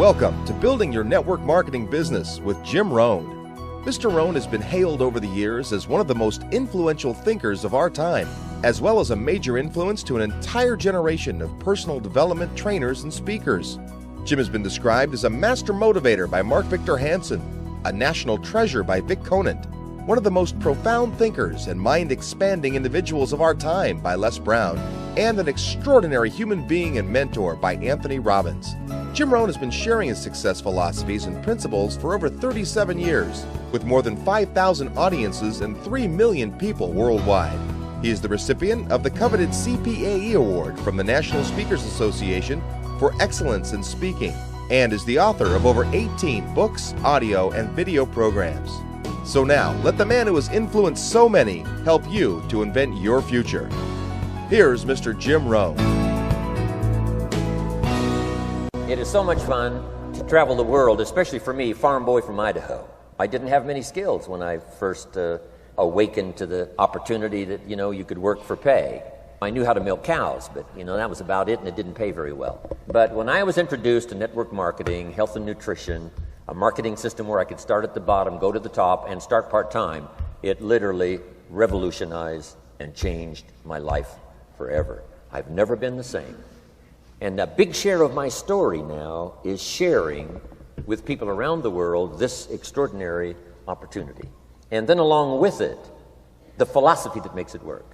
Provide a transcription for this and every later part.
Welcome to Building Your Network Marketing Business with Jim Rohn. Mr. Rohn has been hailed over the years as one of the most influential thinkers of our time, as well as a major influence to an entire generation of personal development trainers and speakers. Jim has been described as a master motivator by Mark Victor Hansen, a national treasure by Vic Conant, one of the most profound thinkers and mind-expanding individuals of our time by Les Brown, and an extraordinary human being and mentor by Anthony Robbins. Jim Rohn has been sharing his success philosophies and principles for over 37 years, with more than 5,000 audiences and 3 million people worldwide. He is the recipient of the coveted CPAE Award from the National Speakers Association for excellence in speaking, and is the author of over 18 books, audio, and video programs. So now, let the man who has influenced so many help you to invent your future. Here's Mr. Jim Rohn. It is so much fun to travel the world, especially for me, farm boy from Idaho. I didn't have many skills when I first awakened to the opportunity that, you could work for pay. I knew how to milk cows, but, that was about it, and it didn't pay very well. But when I was introduced to network marketing, health and nutrition, a marketing system where I could start at the bottom, go to the top, and start part-time, it literally revolutionized and changed my life forever. I've never been the same. And a big share of my story now is sharing with people around the world this extraordinary opportunity. And then along with it, the philosophy that makes it work.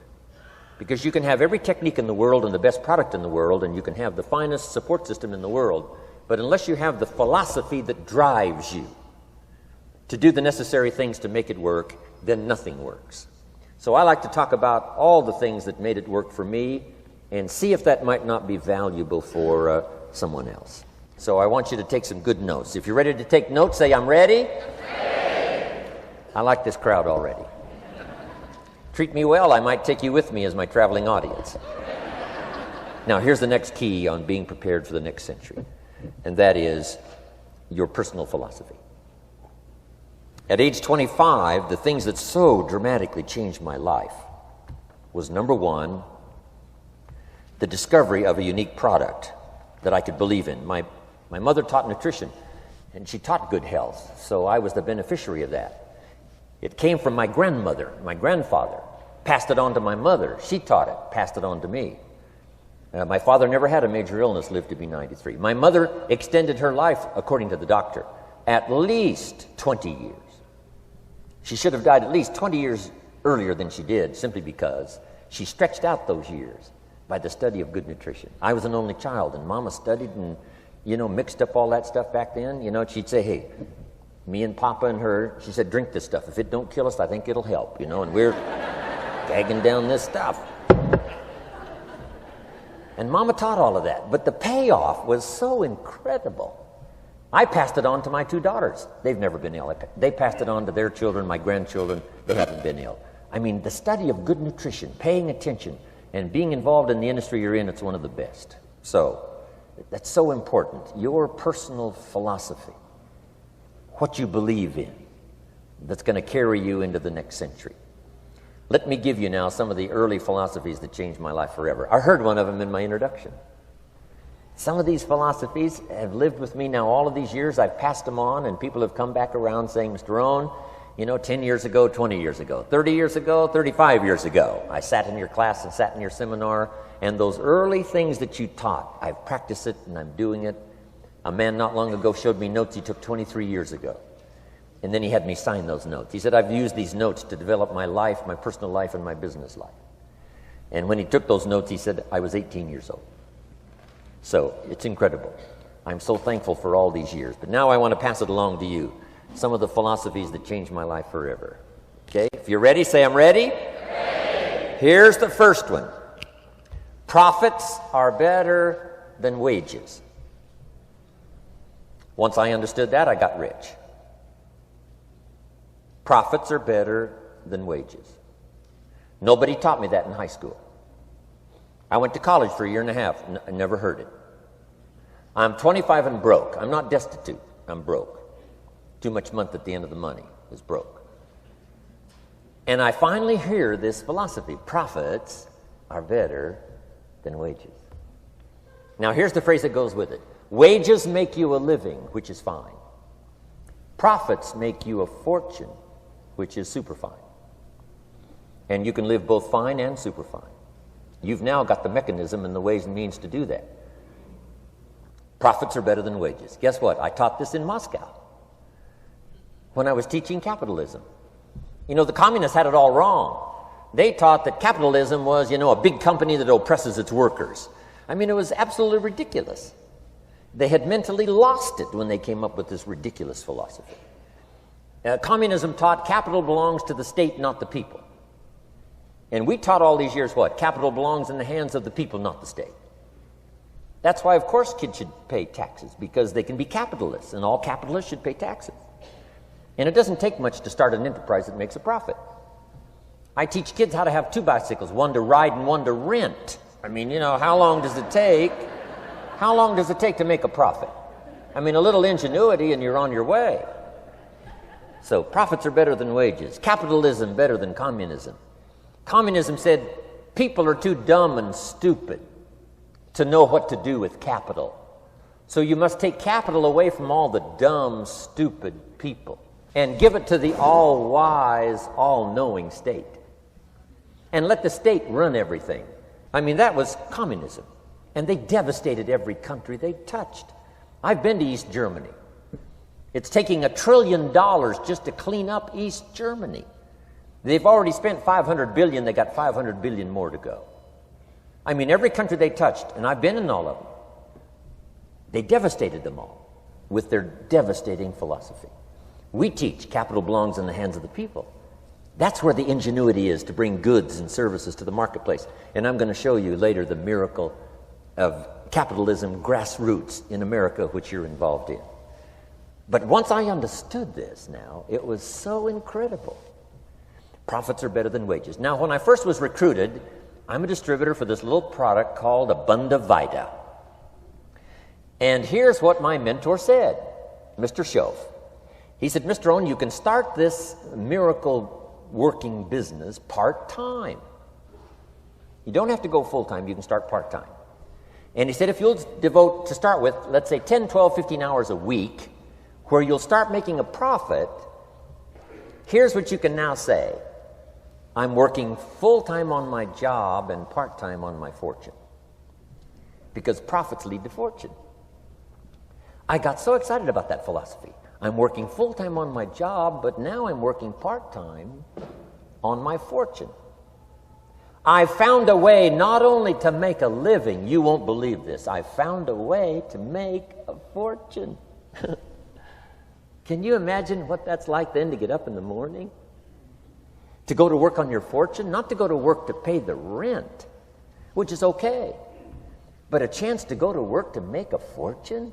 Because you can have every technique in the world and the best product in the world, and you can have the finest support system in the world, but unless you have the philosophy that drives you to do the necessary things to make it work, then nothing works. So I like to talk about all the things that made it work for me and see if that might not be valuable for someone else. So I want you to take some good notes. If you're ready to take notes, say, I'm ready. Ready. I like this crowd already. Treat me well, I might take you with me as my traveling audience. Now, here's the next key on being prepared for the next century, and that is your personal philosophy. At age 25, the things that so dramatically changed my life was, number one, the discovery of a unique product that I could believe in. My mother taught nutrition, and she taught good health, so I was the beneficiary of that. It came from my grandmother, my grandfather, passed it on to my mother. She taught it, passed it on to me. My father never had a major illness, lived to be 93. My mother extended her life, according to the doctor, at least 20 years. She should have died at least 20 years earlier than she did, simply because she stretched out those years by the study of good nutrition. I was an only child, and Mama studied and, mixed up all that stuff back then. She'd say, hey, me and Papa and her, she said, drink this stuff. If it don't kill us, I think it'll help, and we're gagging down this stuff. And Mama taught all of that, but the payoff was so incredible. I passed it on to my 2 daughters. They've never been ill. They passed it on to their children, my grandchildren. They haven't been ill. I mean, the study of good nutrition, paying attention, and being involved in the industry you're in, it's one of the best. So, that's so important. Your personal philosophy, what you believe in, that's going to carry you into the next century. Let me give you now some of the early philosophies that changed my life forever. I heard one of them in my introduction. Some of these philosophies have lived with me now all of these years. I've passed them on, and people have come back around saying, Mr. Rohn, 10 years ago, 20 years ago, 30 years ago, 35 years ago, I sat in your class and sat in your seminar, and those early things that you taught, I've practiced it and I'm doing it. A man not long ago showed me notes he took 23 years ago. And then he had me sign those notes. He said, I've used these notes to develop my life, my personal life, and my business life. And when he took those notes, he said, I was 18 years old. So it's incredible. I'm so thankful for all these years. But now I want to pass it along to you. Some of the philosophies that changed my life forever. Okay? If you're ready, say, I'm ready. Ready. Here's the first one. Profits are better than wages. Once I understood that, I got rich. Profits are better than wages. Nobody taught me that in high school. I went to college for a year and a half. I never heard it. I'm 25 and broke. I'm not destitute. I'm broke. Too much month at the end of the money is broke. And I finally hear this philosophy. Profits are better than wages. Now here's the phrase that goes with it. Wages make you a living, which is fine. Profits make you a fortune, which is super fine. And you can live both fine and super fine. You've now got the mechanism and the ways and means to do that. Profits are better than wages. Guess what? I taught this in Moscow when I was teaching capitalism. You know, the communists had it all wrong. They taught that capitalism was, a big company that oppresses its workers. I mean, it was absolutely ridiculous. They had mentally lost it when they came up with this ridiculous philosophy. Communism taught capital belongs to the state, not the people. And we taught all these years what? Capital belongs in the hands of the people, not the state. That's why, of course, kids should pay taxes, because they can be capitalists, and all capitalists should pay taxes. And it doesn't take much to start an enterprise that makes a profit. I teach kids how to have two bicycles, one to ride and one to rent. I mean, how long does it take? How long does it take to make a profit? I mean, a little ingenuity and you're on your way. So profits are better than wages. Capitalism better than communism. Communism said people are too dumb and stupid to know what to do with capital. So you must take capital away from all the dumb, stupid people and give it to the all-wise, all-knowing state. And let the state run everything. I mean, that was communism. And they devastated every country they touched. I've been to East Germany. It's taking $1 trillion just to clean up East Germany. They've already spent $500 billion. They got $500 billion more to go. I mean, every country they touched, and I've been in all of them, they devastated them all with their devastating philosophy. We teach capital belongs in the hands of the people. That's where the ingenuity is to bring goods and services to the marketplace. And I'm going to show you later the miracle of capitalism grassroots in America, which you're involved in. But once I understood this now, it was so incredible. Profits are better than wages. Now, when I first was recruited, I'm a distributor for this little product called Abunda Vita. And here's what my mentor said, Mr. Schoaf. He said, Mr. Rohn, you can start this miracle working business part-time. You don't have to go full-time, you can start part-time. And he said, if you'll devote, to start with, let's say 10, 12, 15 hours a week, where you'll start making a profit, here's what you can now say. I'm working full-time on my job and part-time on my fortune. Because profits lead to fortune. I got so excited about that philosophy. I'm working full-time on my job, but now I'm working part-time on my fortune. I found a way not only to make a living, you won't believe this, I found a way to make a fortune. Can you imagine what that's like then to get up in the morning? To go to work on your fortune? Not to go to work to pay the rent, which is okay, but a chance to go to work to make a fortune?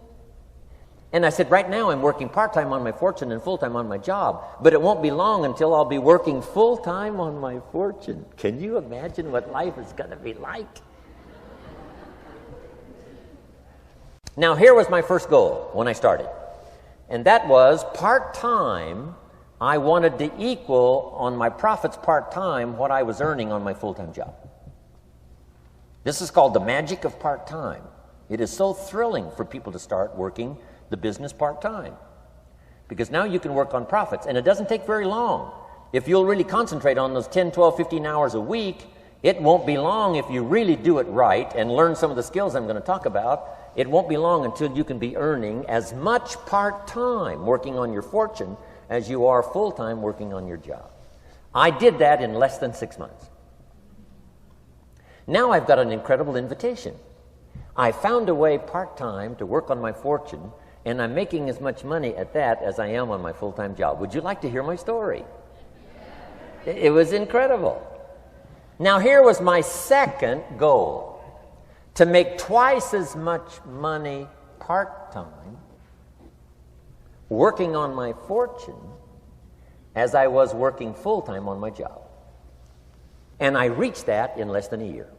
And I said, right now I'm working part-time on my fortune and full-time on my job, but it won't be long until I'll be working full-time on my fortune. Can you imagine what life is going to be like? Now, here was my first goal when I started, and that was part-time. I wanted to equal on my profits part-time what I was earning on my full-time job. This is called the magic of part-time. It is so thrilling for people to start working the business part-time, because now you can work on profits, and it doesn't take very long. If you'll really concentrate on those 10, 12, 15 hours a week, it won't be long if you really do it right and learn some of the skills I'm going to talk about. It won't be long until you can be earning as much part-time working on your fortune as you are full-time working on your job. I did that in less than 6 months. Now I've got an incredible invitation. I found a way part-time to work on my fortune, and I'm making as much money at that as I am on my full-time job. Would you like to hear my story? It was incredible. Now, here was my second goal, to make twice as much money part-time working on my fortune as I was working full-time on my job. And I reached that in less than a year.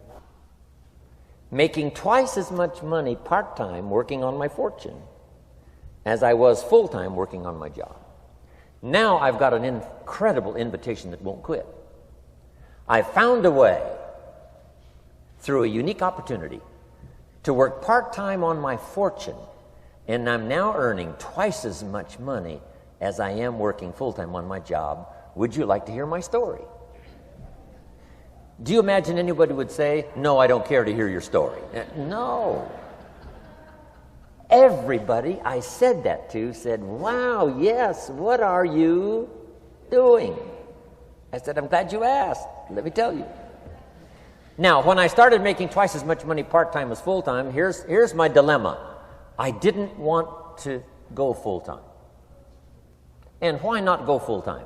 Making twice as much money part-time working on my fortune as I was full-time working on my job. Now I've got an incredible invitation that won't quit. I found a way, through a unique opportunity, to work part-time on my fortune And I'm now earning twice as much money as I am working full-time on my job. Would you like to hear my story? Do you imagine anybody would say, no, I don't care to hear your story? No. Everybody I said that to said, wow, yes, what are you doing? I said, I'm glad you asked. Let me tell you. Now, when I started making twice as much money part-time as full-time, here's my dilemma. I didn't want to go full-time. And why not go full-time?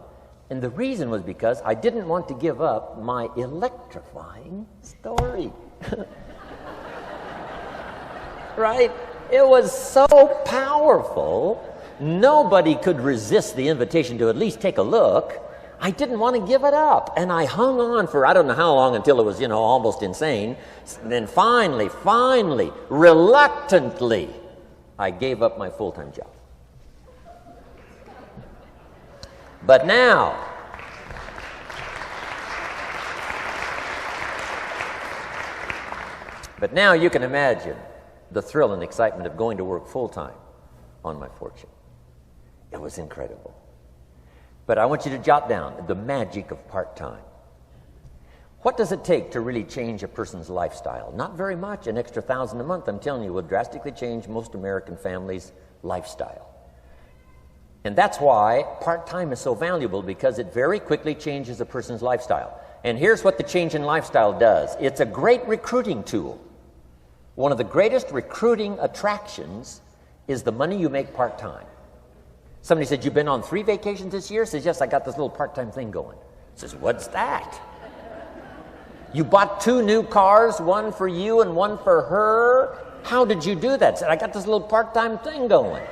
And the reason was because I didn't want to give up my electrifying story. Right? It was so powerful, nobody could resist the invitation to at least take a look. I didn't want to give it up. And I hung on for I don't know how long until it was, almost insane. And then finally, reluctantly, I gave up my full-time job. But now, you can imagine the thrill and excitement of going to work full-time on my fortune. It was incredible. But I want you to jot down the magic of part-time. What does it take to really change a person's lifestyle? Not very much. An extra $1,000 a month, I'm telling you, will drastically change most American families' lifestyle. And that's why part-time is so valuable, because it very quickly changes a person's lifestyle. And here's what the change in lifestyle does. It's a great recruiting tool. One of the greatest recruiting attractions is the money you make part-time. Somebody said, you've been on 3 vacations this year? Says, yes, I got this little part-time thing going. Says, what's that? You bought 2 new cars, one for you and one for her? How did you do that? Said, I got this little part-time thing going.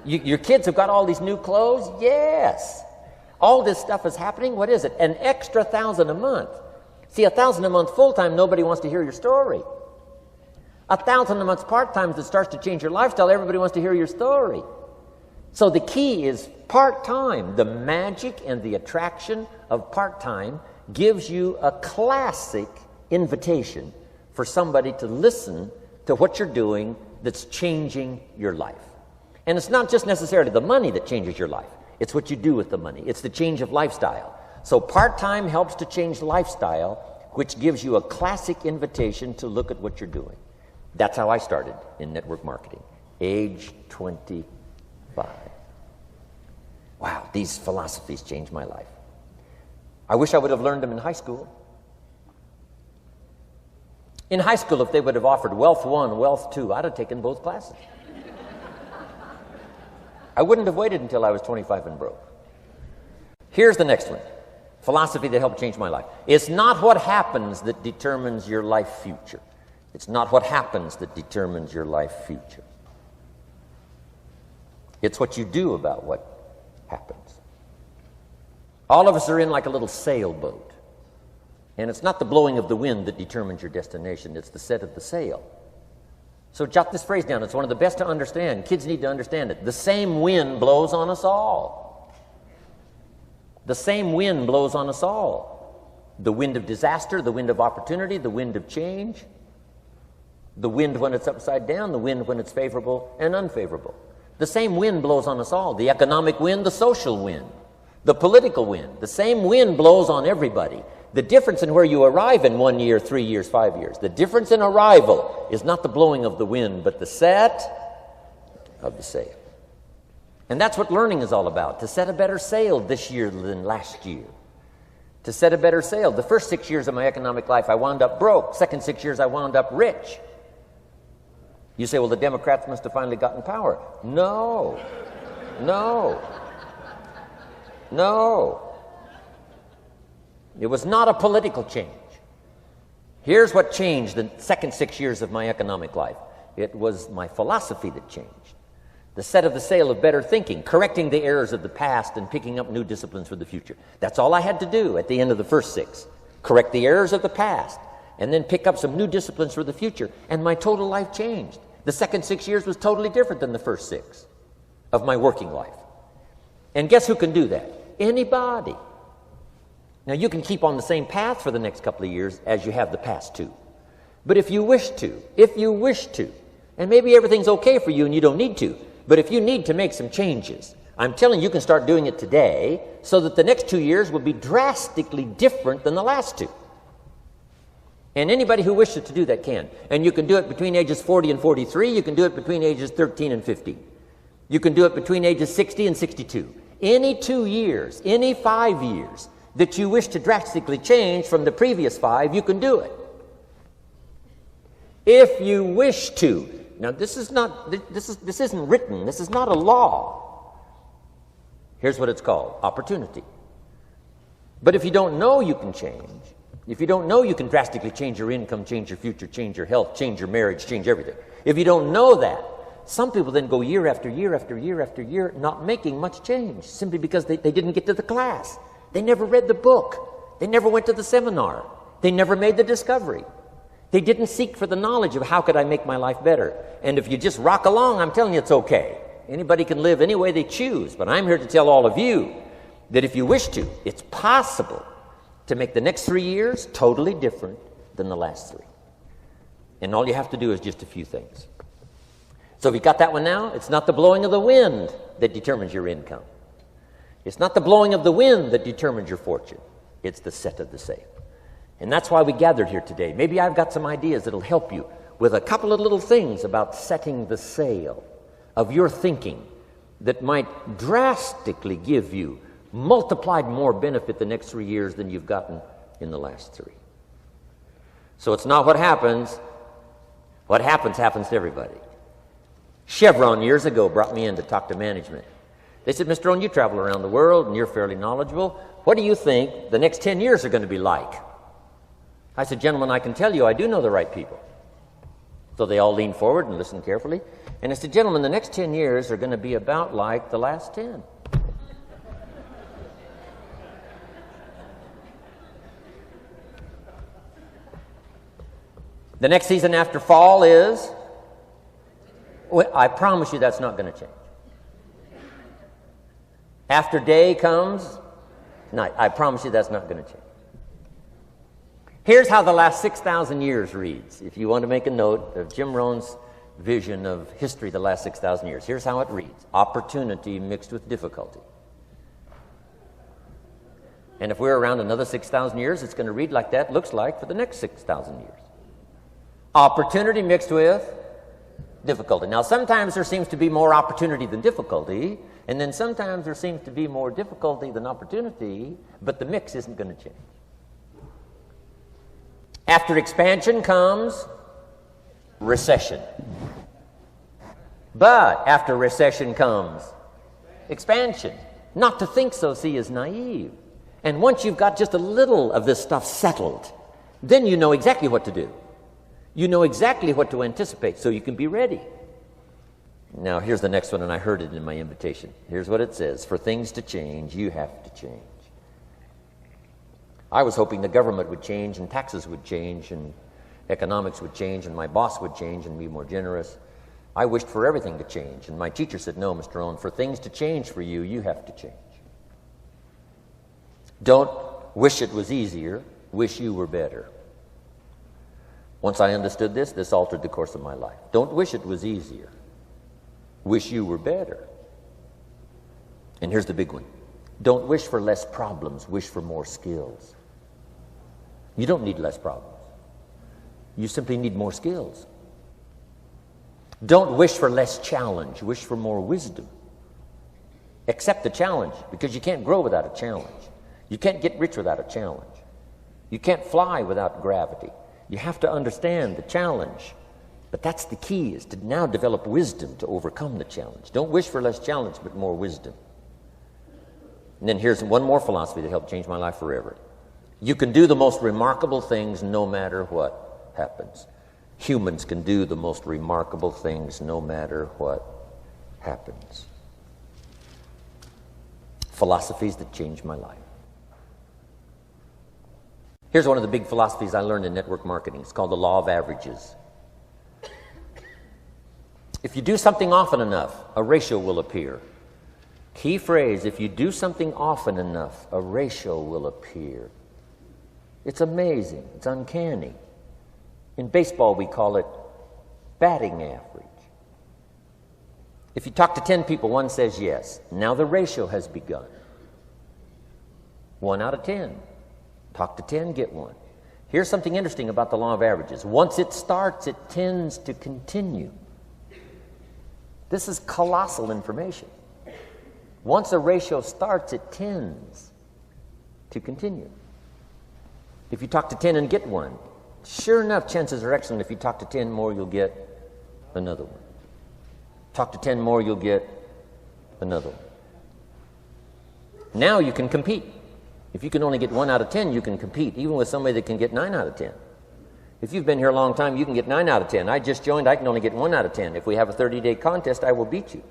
Your kids have got all these new clothes? Yes. All this stuff is happening. What is it? An extra $1,000 a month. See, $1,000 a month full-time, nobody wants to hear your story. $1,000 a month part-time that starts to change your lifestyle, everybody wants to hear your story. So the key is part-time. The magic and the attraction of part-time gives you a classic invitation for somebody to listen to what you're doing that's changing your life. And it's not just necessarily the money that changes your life. It's what you do with the money. It's the change of lifestyle. So part-time helps to change lifestyle, which gives you a classic invitation to look at what you're doing. That's how I started in network marketing, age 25. Wow, these philosophies changed my life. I wish I would have learned them in high school. In high school, if they would have offered Wealth 1, Wealth 2, I'd have taken both classes. I wouldn't have waited until I was 25 and broke. Here's the next one. Philosophy that helped change my life. It's not what happens that determines your life future. It's not what happens that determines your life future. It's what you do about what happens. All of us are in like a little sailboat. And it's not the blowing of the wind that determines your destination. It's the set of the sail. So jot this phrase down. It's one of the best to understand. Kids need to understand it. The same wind blows on us all. The same wind blows on us all. The wind of disaster, the wind of opportunity, the wind of change. The wind when it's upside down, the wind when it's favorable and unfavorable. The same wind blows on us all. The economic wind, the social wind, the political wind. The same wind blows on everybody. The difference in where you arrive in 1 year, 3 years, 5 years, the difference in arrival is not the blowing of the wind, but the set of the sail. And that's what learning is all about, to set a better sail this year than last year. To set a better sail. The first 6 years of my economic life, I wound up broke. Second 6 years, I wound up rich. You say, well, the Democrats must have finally gotten power. No. It was not a political change. Here's what changed the second 6 years of my economic life. It was my philosophy that changed. The set of the sail of better thinking, correcting the errors of the past and picking up new disciplines for the future. That's all I had to do at the end of the first 6. Correct the errors of the past and then pick up some new disciplines for the future. And my total life changed. The second 6 years was totally different than the first 6 of my working life. And guess who can do that? Anybody. Now, you can keep on the same path for the next couple of years as you have the past 2. But if you wish to, And maybe everything's okay for you and you don't need to. But if you need to make some changes, I'm telling you, you can start doing it today so that the next 2 years will be drastically different than the last 2. And anybody who wishes to do that can. And you can do it between ages 40 and 43. You can do it between ages 13 and 15. You can do it between ages 60 and 62. Any 2 years, any 5 years that you wish to drastically change from the previous 5, you can do it. If you wish to. Now, this isn't written. This is not a law. Here's what it's called: opportunity. But if you don't know you can change, if you don't know you can drastically change your income, change your future, change your health, change your marriage, change everything, if you don't know that, some people then go year after year after year after year not making much change simply because they didn't get to the class. They never read the book. They never went to the seminar. They never made the discovery. They didn't seek for the knowledge of how could I make my life better. And if you just rock along, I'm telling you it's okay. Anybody can live any way they choose, but I'm here to tell all of you that if you wish to, it's possible to make the next 3 years totally different than the last 3. And all you have to do is just a few things. So if you got that one now, it's not the blowing of the wind that determines your income. It's not the blowing of the wind that determines your fortune. It's the set of the sail. And that's why we gathered here today. Maybe I've got some ideas that'll help you with a couple of little things about setting the sail of your thinking that might drastically give you multiplied more benefit the next 3 years than you've gotten in the last 3. So it's not what happens. What happens to everybody. Chevron years ago brought me in to talk to management. They said, Mr. Rohn, you travel around the world and you're fairly knowledgeable. What do you think the next 10 years are going to be like? I said, gentlemen, I can tell you I do know the right people. So they all leaned forward and listened carefully. And I said, gentlemen, the next 10 years are going to be about like the last 10. The next season after fall is, well, I promise you that's not going to change. After day comes night. I promise you that's not going to change. Here's how the last 6,000 years reads. If you want to make a note of Jim Rohn's vision of history the last 6,000 years, here's how it reads. Opportunity mixed with difficulty. And if we're around another 6,000 years, it's going to read like that looks like for the next 6,000 years. Opportunity mixed with difficulty. Now, sometimes there seems to be more opportunity than difficulty, and then sometimes there seems to be more difficulty than opportunity, but the mix isn't going to change. After expansion comes recession. But after recession comes expansion. Not to think so, see, is naive. And once you've got just a little of this stuff settled, then you know exactly what to do. You know exactly what to anticipate, so you can be ready. Now, here's the next one, and I heard it in my invitation. Here's what it says. For things to change, you have to change. I was hoping the government would change, and taxes would change, and economics would change, and my boss would change and be more generous. I wished for everything to change, and my teacher said, no, Mr. Rohn, for things to change for you, you have to change. Don't wish it was easier, wish you were better. Once I understood this, this altered the course of my life. Don't wish it was easier. Wish you were better. And here's the big one. Don't wish for less problems. Wish for more skills. You don't need less problems. You simply need more skills. Don't wish for less challenge. Wish for more wisdom. Accept the challenge, because you can't grow without a challenge. You can't get rich without a challenge. You can't fly without gravity. You have to understand the challenge. But that's the key, is to now develop wisdom to overcome the challenge. Don't wish for less challenge, but more wisdom. And then here's one more philosophy that helped change my life forever. You can do the most remarkable things no matter what happens. Humans can do the most remarkable things no matter what happens. Philosophies that changed my life. Here's one of the big philosophies I learned in network marketing. It's called the law of averages. If you do something often enough, a ratio will appear. Key phrase, if you do something often enough, a ratio will appear. It's amazing. It's uncanny. In baseball, we call it batting average. If you talk to 10 people, one says yes. Now the ratio has begun. 1 out of 10. Talk to 10, get 1. Here's something interesting about the law of averages. Once it starts, it tends to continue. This is colossal information. Once a ratio starts, it tends to continue. If you talk to 10 and get 1, sure enough, chances are excellent. If you talk to 10 more, you'll get another one. Talk to 10 more, you'll get another one. Now you can compete. If you can only get 1 out of 10, you can compete, even with somebody that can get 9 out of 10. If you've been here a long time, you can get 9 out of 10. I just joined, I can only get 1 out of 10. If we have a 30-day contest, I will beat you.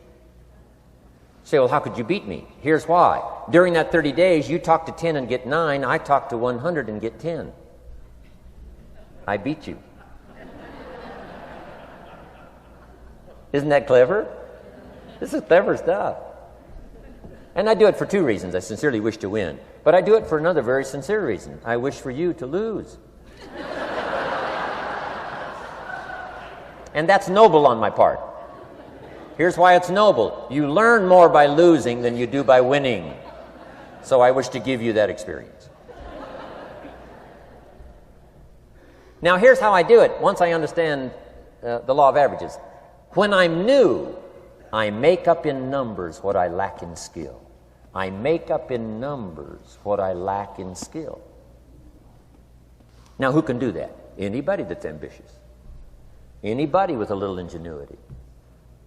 Say, well, how could you beat me? Here's why. During that 30 days, you talk to 10 and get 9. I talk to 100 and get 10. I beat you. Isn't that clever? This is clever stuff. And I do it for 2 reasons. I sincerely wish to win. But I do it for another very sincere reason. I wish for you to lose. And that's noble on my part. Here's why it's noble. You learn more by losing than you do by winning. So I wish to give you that experience. Now here's how I do it once I understand the law of averages. When I'm new, I make up in numbers what I lack in skill. I make up in numbers what I lack in skill. Now who can do that? Anybody that's ambitious. Anybody with a little ingenuity.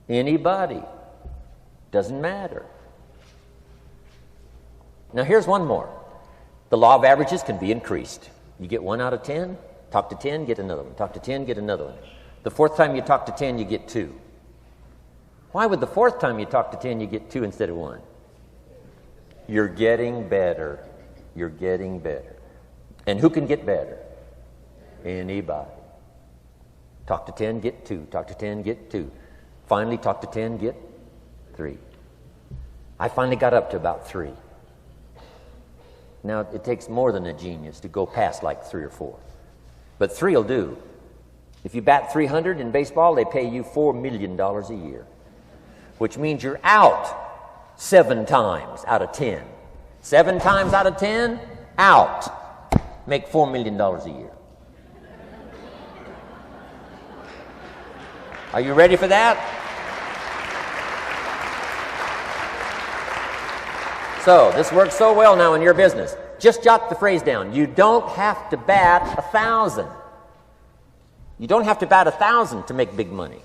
Anybody. Doesn't matter. Now here's one more. The law of averages can be increased. You get 1 out of 10, talk to 10, get another one. Talk to 10, get another one. The 4th time you talk to 10, you get 2. Why would the 4th time you talk to 10, you get 2 instead of 1? You're getting better. You're getting better. And who can get better? Anybody. Talk to 10, get 2. Talk to 10, get 2. Finally, talk to 10, get 3. I finally got up to about 3. Now, it takes more than a genius to go past like 3 or 4. But 3 will do. If you bat 300 in baseball, they pay you $4 million a year, which means you're out 7 times out of 10. 7 times out of 10, out. Make $4 million a year. Are you ready for that? So, this works so well now in your business. Just jot the phrase down. You don't have to bat 1,000. You don't have to bat 1,000 to make big money.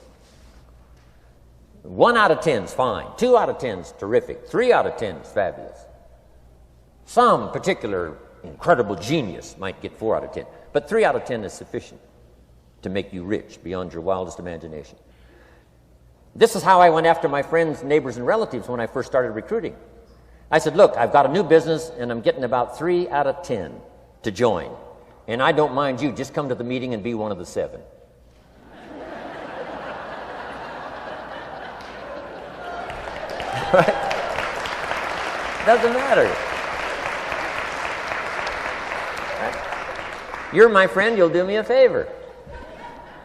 1 out of 10 is fine. 2 out of 10 is terrific. 3 out of 10 is fabulous. Some particular incredible genius might get 4 out of 10. But 3 out of 10 is sufficient to make you rich beyond your wildest imagination. This is how I went after my friends, neighbors, and relatives when I first started recruiting. I said, look, I've got a new business, and I'm getting about 3 out of 10 to join. And I don't mind you. Just come to the meeting and be one of the 7. Right? Doesn't matter. Right? You're my friend. You'll do me a favor.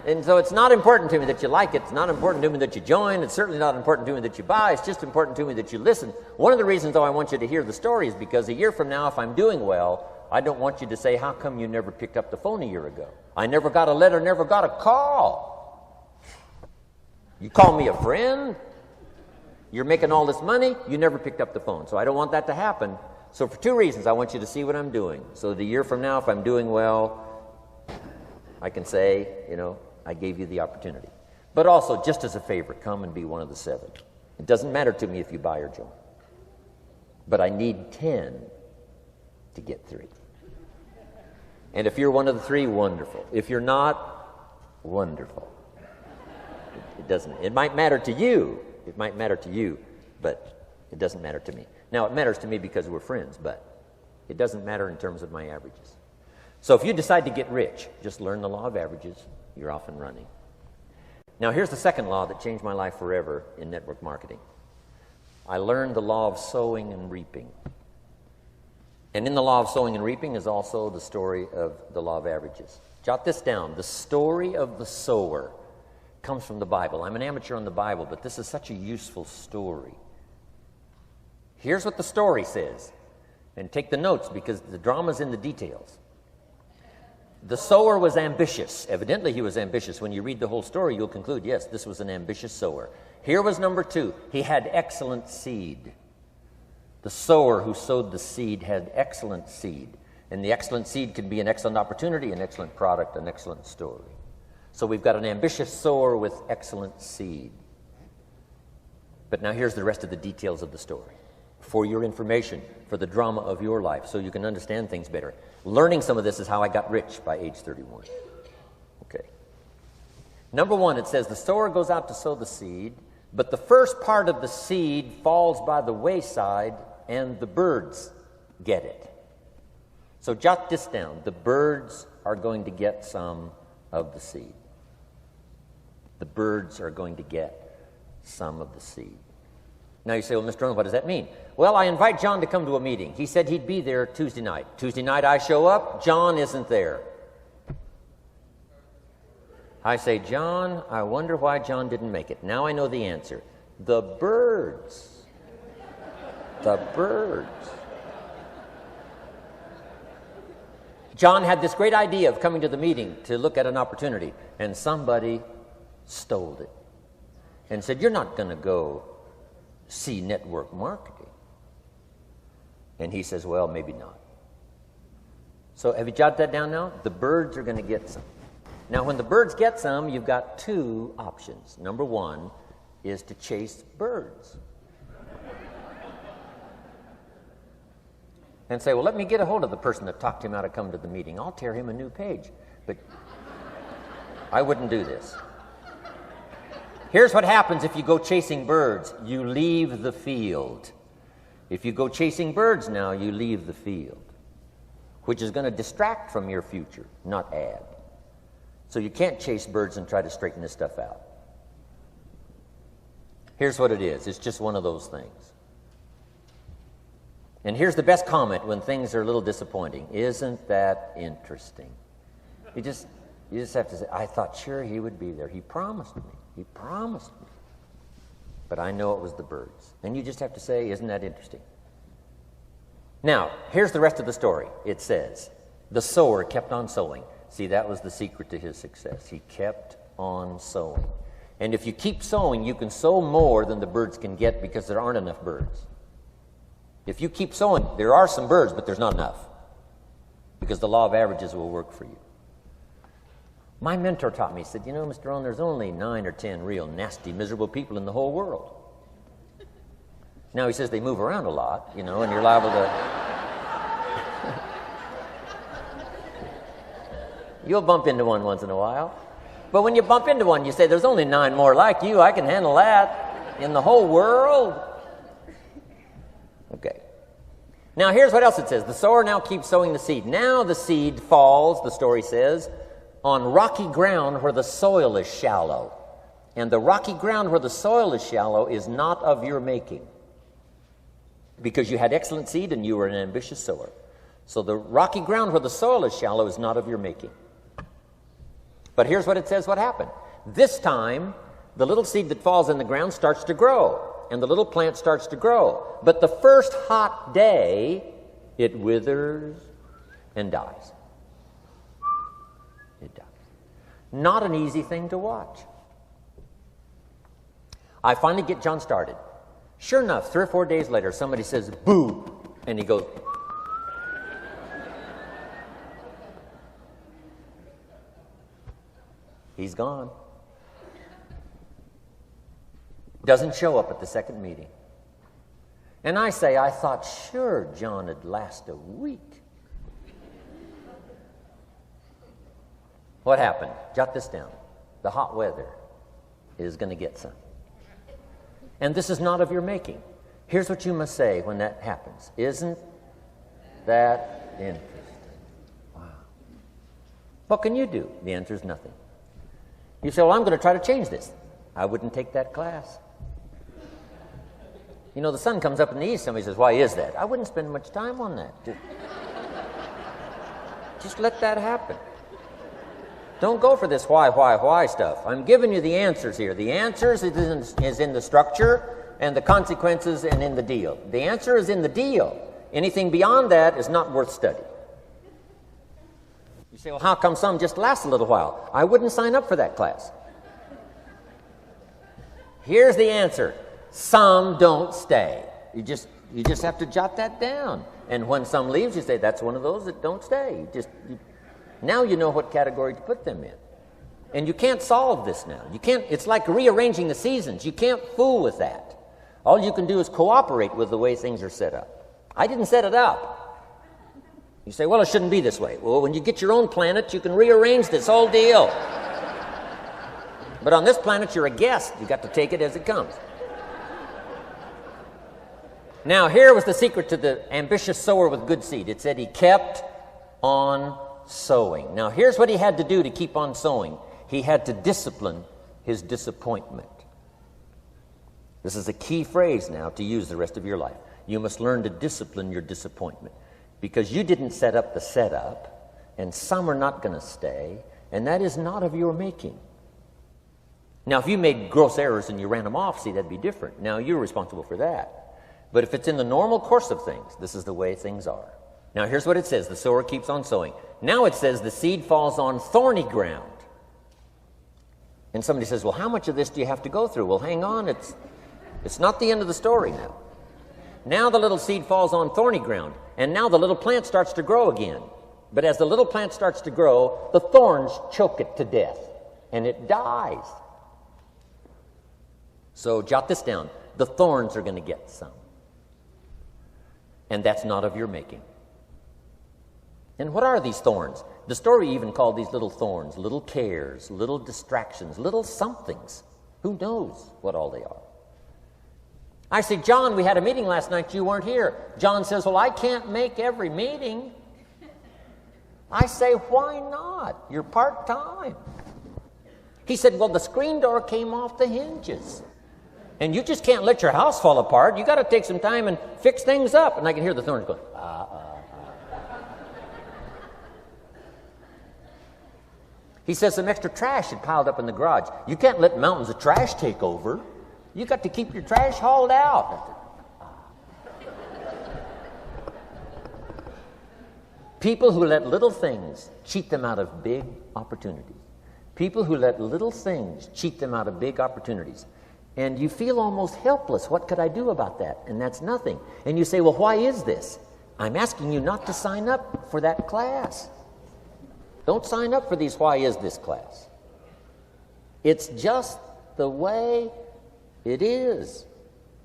And so it's not important to me that you like it. It's not important to me that you join. It's certainly not important to me that you buy. It's just important to me that you listen. One of the reasons, though, I want you to hear the story is because a year from now, if I'm doing well, I don't want you to say, how come you never picked up the phone a year ago? I never got a letter, never got a call. You call me a friend? You're making all this money? You never picked up the phone. So I don't want that to happen. So for 2 reasons, I want you to see what I'm doing. So that a year from now, if I'm doing well, I can say, you know, I gave you the opportunity. But also, just as a favor, come and be one of the 7. It doesn't matter to me if you buy or join. But I need 10 to get 3. And if you're one of the 3, wonderful. If you're not, wonderful. It doesn't. It might matter to you. It might matter to you, but it doesn't matter to me. Now, it matters to me because we're friends, but it doesn't matter in terms of my averages. So if you decide to get rich, just learn the law of averages. You're off and running. Now, here's the second law that changed my life forever in network marketing. I learned the law of sowing and reaping. And in the law of sowing and reaping is also the story of the law of averages. Jot this down. The story of the sower comes from the Bible. I'm an amateur on the Bible, but this is such a useful story. Here's what the story says. And take the notes because the drama's in the details. The sower was ambitious. Evidently, he was ambitious. When you read the whole story, you'll conclude, yes, this was an ambitious sower. Here was number 2. He had excellent seed. The sower who sowed the seed had excellent seed. And the excellent seed can be an excellent opportunity, an excellent product, an excellent story. So we've got an ambitious sower with excellent seed. But now here's the rest of the details of the story. For your information, for the drama of your life, so you can understand things better. Learning some of this is how I got rich by age 31. Okay. Number 1, it says the sower goes out to sow the seed, but the first part of the seed falls by the wayside and the birds get it. So jot this down. The birds are going to get some of the seed. The birds are going to get some of the seed. Now you say, well, Mr. Rohn, what does that mean? Well, I invite John to come to a meeting. He said he'd be there Tuesday night. Tuesday night I show up, John isn't there. I say, John, I wonder why John didn't make it. Now I know the answer. The birds. The birds. John had this great idea of coming to the meeting to look at an opportunity, and somebody stole it and said, you're not going to go see network marketing. And he says, well, maybe not. So have you jotted that down now? The birds are going to get some. Now, when the birds get some, you've got 2 options. Number 1 is to chase birds. And say, well, let me get a hold of the person that talked him out of coming to the meeting. I'll tear him a new page. But I wouldn't do this. Here's what happens if you go chasing birds. You leave the field. If you go chasing birds now, you leave the field, which is going to distract from your future, not add. So you can't chase birds and try to straighten this stuff out. Here's what it is. It's just one of those things. And here's the best comment when things are a little disappointing. Isn't that interesting? You just have to say, I thought sure he would be there. He promised me. He promised me. But I know it was the birds. And you just have to say, isn't that interesting? Now, here's the rest of the story. It says, the sower kept on sowing. See, that was the secret to his success. He kept on sowing. And if you keep sowing, you can sow more than the birds can get because there aren't enough birds. If you keep sowing, there are some birds, but there's not enough because the law of averages will work for you. My mentor taught me, he said, you know, Mr. Rohn, there's only 9 or 10 real nasty, miserable people in the whole world. Now, he says they move around a lot, you know, and you're liable to... You'll bump into one once in a while. But when you bump into one, you say, there's only 9 more like you. I can handle that in the whole world. Okay. Now, here's what else it says. The sower now keeps sowing the seed. Now the seed falls, the story says, on rocky ground where the soil is shallow. And the rocky ground where the soil is shallow is not of your making, because you had excellent seed and you were an ambitious sower. So the rocky ground where the soil is shallow is not of your making. But here's what it says what happened. This time, the little seed that falls in the ground starts to grow, and the little plant starts to grow. But the first hot day, it withers and dies. It dies. Not an easy thing to watch. I finally get John started. Sure enough, 3 or 4 days later, somebody says, boo, and he goes, he's gone. Doesn't show up at the second meeting. And I say, I thought sure John would last a week. What happened? Jot this down. The hot weather is going to get some. And this is not of your making. Here's what you must say when that happens. Isn't that interesting? Wow. What can you do? The answer is nothing. You say, well, I'm going to try to change this. I wouldn't take that class. You know, the sun comes up in the east. Somebody says, why is that? I wouldn't spend much time on that. Just let that happen. Don't go for this why stuff. I'm giving you the answers here. The answers is in the structure, and the consequences and in the deal. The answer is in the deal. Anything beyond that is not worth study. You say, well, how come some just last a little while? I wouldn't sign up for that class. Here's the answer. Some don't stay. You just have to jot that down. And when some leaves, you say, that's one of those that don't stay. Now you know what category to put them in. And you can't solve this now. You can't. It's like rearranging the seasons. You can't fool with that. All you can do is cooperate with the way things are set up. I didn't set it up. You say, well, it shouldn't be this way. Well, when you get your own planet, you can rearrange this whole deal. But on this planet, you're a guest. You got to take it as it comes. Now, here was the secret to the ambitious sower with good seed. It said he kept on sowing. Now, here's what he had to do to keep on sowing. He had to discipline his disappointment. This is a key phrase now to use the rest of your life. You must learn to discipline your disappointment, because you didn't set up the setup, and some are not going to stay, and that is not of your making. Now, if you made gross errors and you ran them off, see, that'd be different. Now, you're responsible for that. But if it's in the normal course of things, this is the way things are. Now, here's what it says. The sower keeps on sowing. Now it says the seed falls on thorny ground. And somebody says, well, how much of this do you have to go through? Well, hang on. It's not the end of the story now. Now the little seed falls on thorny ground. And now the little plant starts to grow again. But as the little plant starts to grow, the thorns choke it to death. And it dies. So jot this down. The thorns are going to get some. And that's not of your making. And what are these thorns? The story even called these little thorns, little cares, little distractions, little somethings. Who knows what all they are? I say, John, we had a meeting last night. You weren't here. John says, well, I can't make every meeting. I say, why not? You're part-time. He said, well, the screen door came off the hinges. And you just can't let your house fall apart. You got to take some time and fix things up. And I can hear the thorns going, He says some extra trash had piled up in the garage. You can't let mountains of trash take over. You got to keep your trash hauled out. People who let little things cheat them out of big opportunities. People who let little things cheat them out of big opportunities. And you feel almost helpless. What could I do about that? And that's nothing. And you say, well, why is this? I'm asking you not to sign up for that class. Don't sign up for these why is this class. It's just the way it is.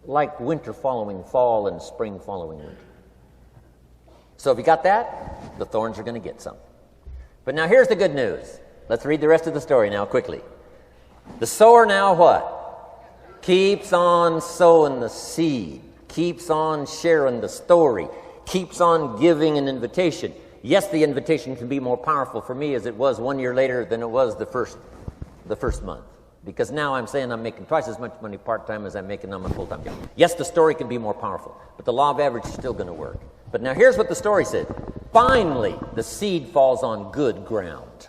Like winter following fall and spring following winter. So if you got that, the thorns are going to get some. But now here's the good news. Let's read the rest of the story now quickly. The sower now what? Keeps on sowing the seed, keeps on sharing the story, keeps on giving an invitation. Yes, the invitation can be more powerful for me as it was 1 year later than it was the first month. Because now I'm saying I'm making twice as much money part-time as I'm making on my full-time job. Yes, the story can be more powerful, but the law of average is still going to work. But now here's what the story said. Finally, the seed falls on good ground.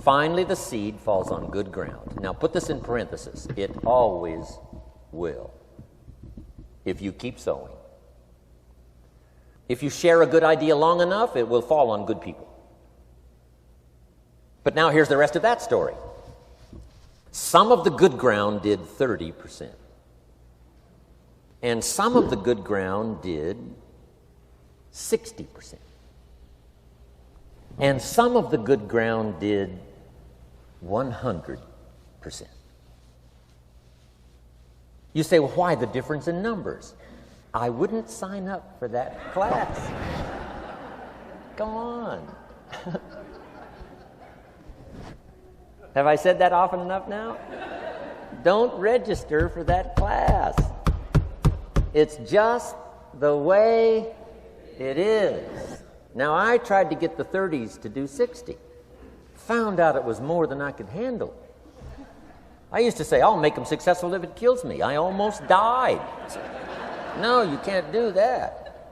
Finally, the seed falls on good ground. Now, put this in parentheses. It always will, if you keep sowing. If you share a good idea long enough, it will fall on good people. But now here's the rest of that story. Some of the good ground did 30%. And some of the good ground did 60%. And some of the good ground did 100%. You say, well, why the difference in numbers? I wouldn't sign up for that class. Come on. Have I said that often enough now? Don't register for that class. It's just the way it is. Now, I tried to get the 30s to do 60. Found out it was more than I could handle. I used to say, I'll make them successful if it kills me. I almost died. No, you can't do that.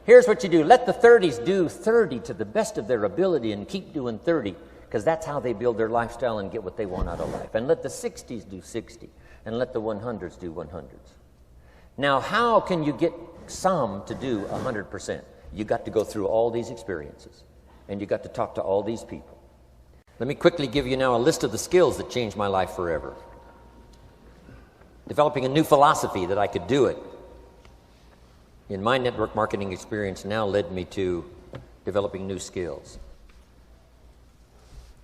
Here's what you do. Let the 30s do 30 to the best of their ability and keep doing 30. because that's how they build their lifestyle and get what they want out of life. And let the 60s do 60, and let the 100s do 100s. Now, how can you get some to do 100%? You got to go through all these experiences, and you got to talk to all these people. Let me quickly give you now a list of the skills that changed my life forever. Developing a new philosophy that I could do it in my network marketing experience now led me to developing new skills.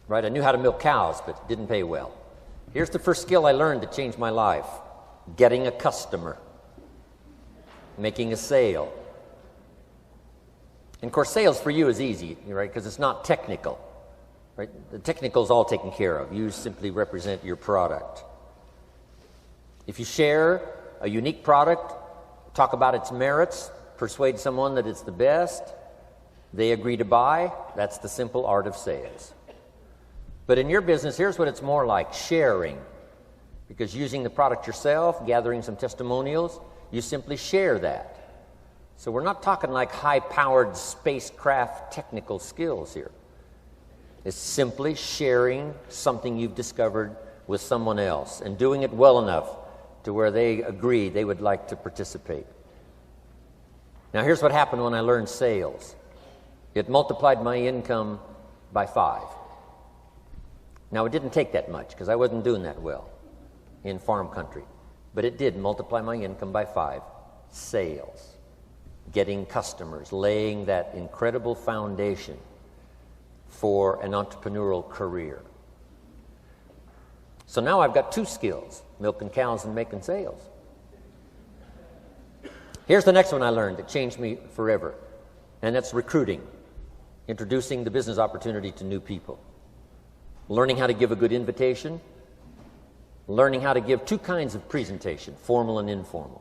Right? I knew how to milk cows, but it didn't pay well. Here's the first skill I learned that changed my life: getting a customer, making a sale. And of course, sales for you is easy, right? Because it's not technical. Right? The technical is all taken care of. You simply represent your product. If you share a unique product, talk about its merits, persuade someone that it's the best, they agree to buy, that's the simple art of sales. But in your business, here's what it's more like: sharing. Because using the product yourself, gathering some testimonials, you simply share that. So we're not talking like high-powered spacecraft technical skills here. It's simply sharing something you've discovered with someone else and doing it well enough to where they agree they would like to participate. Now, here's what happened when I learned sales. It multiplied my income by 5. Now, it didn't take that much because I wasn't doing that well in farm country, but it did multiply my income by 5. Sales, getting customers, laying that incredible foundation for an entrepreneurial career. So now I've got 2 skills: milking cows and making sales. Here's the next one I learned that changed me forever, and that's recruiting, introducing the business opportunity to new people, learning how to give a good invitation, learning how to give 2 kinds of presentation, formal and informal.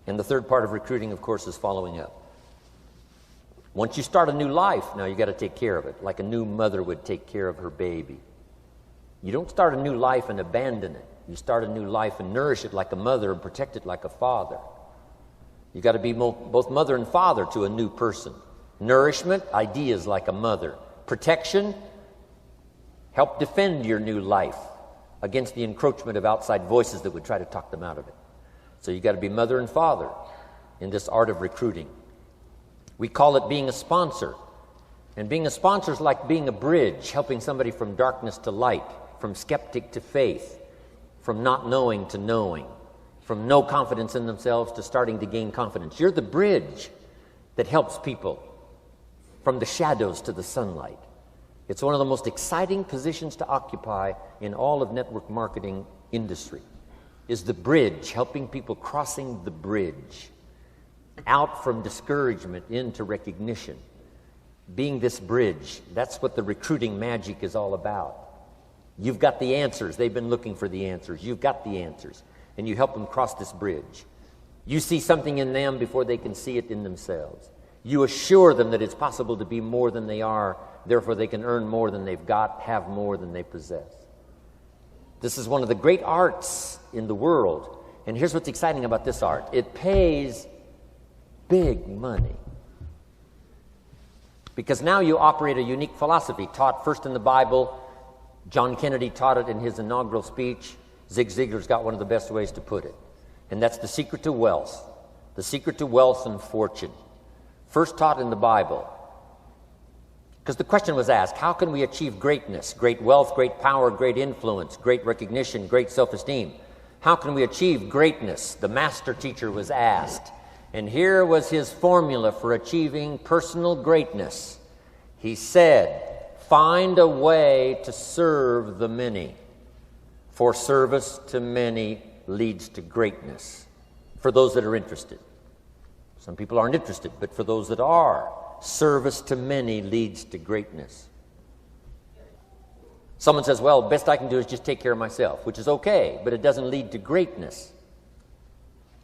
And the third part of recruiting, of course, is following up. Once you start a new life, now you got to take care of it, like a new mother would take care of her baby. You don't start a new life and abandon it. You start a new life and nourish it like a mother and protect it like a father. You got to be both mother and father to a new person. Nourishment, ideas like a mother. Protection, help defend your new life against the encroachment of outside voices that would try to talk them out of it. So you got to be mother and father in this art of recruiting. We call it being a sponsor. And being a sponsor is like being a bridge, helping somebody from darkness to light, from skeptic to faith, from not knowing to knowing, from no confidence in themselves to starting to gain confidence. You're the bridge that helps people from the shadows to the sunlight. It's one of the most exciting positions to occupy in all of network marketing industry, is the bridge, helping people crossing the bridge out from discouragement into recognition. Being this bridge, that's what the recruiting magic is all about. You've got the answers. They've been looking for the answers. You've got the answers, and you help them cross this bridge. You see something in them before they can see it in themselves. You assure them that it's possible to be more than they are, therefore they can earn more than they've got, have more than they possess. This is one of the great arts in the world, and here's what's exciting about this art. It pays big money. Because now you operate a unique philosophy taught first in the Bible. John Kennedy taught it in his inaugural speech. Zig Ziglar's got one of the best ways to put it. And that's the secret to wealth. The secret to wealth and fortune. First taught in the Bible. Because the question was asked, how can we achieve greatness, great wealth, great power, great influence, great recognition, great self-esteem? How can we achieve greatness? The master teacher was asked. And here was his formula for achieving personal greatness. He said, find a way to serve the many, for service to many leads to greatness. For those that are interested. Some people aren't interested, but for those that are, service to many leads to greatness. Someone says, well, best I can do is just take care of myself, which is okay, but it doesn't lead to greatness.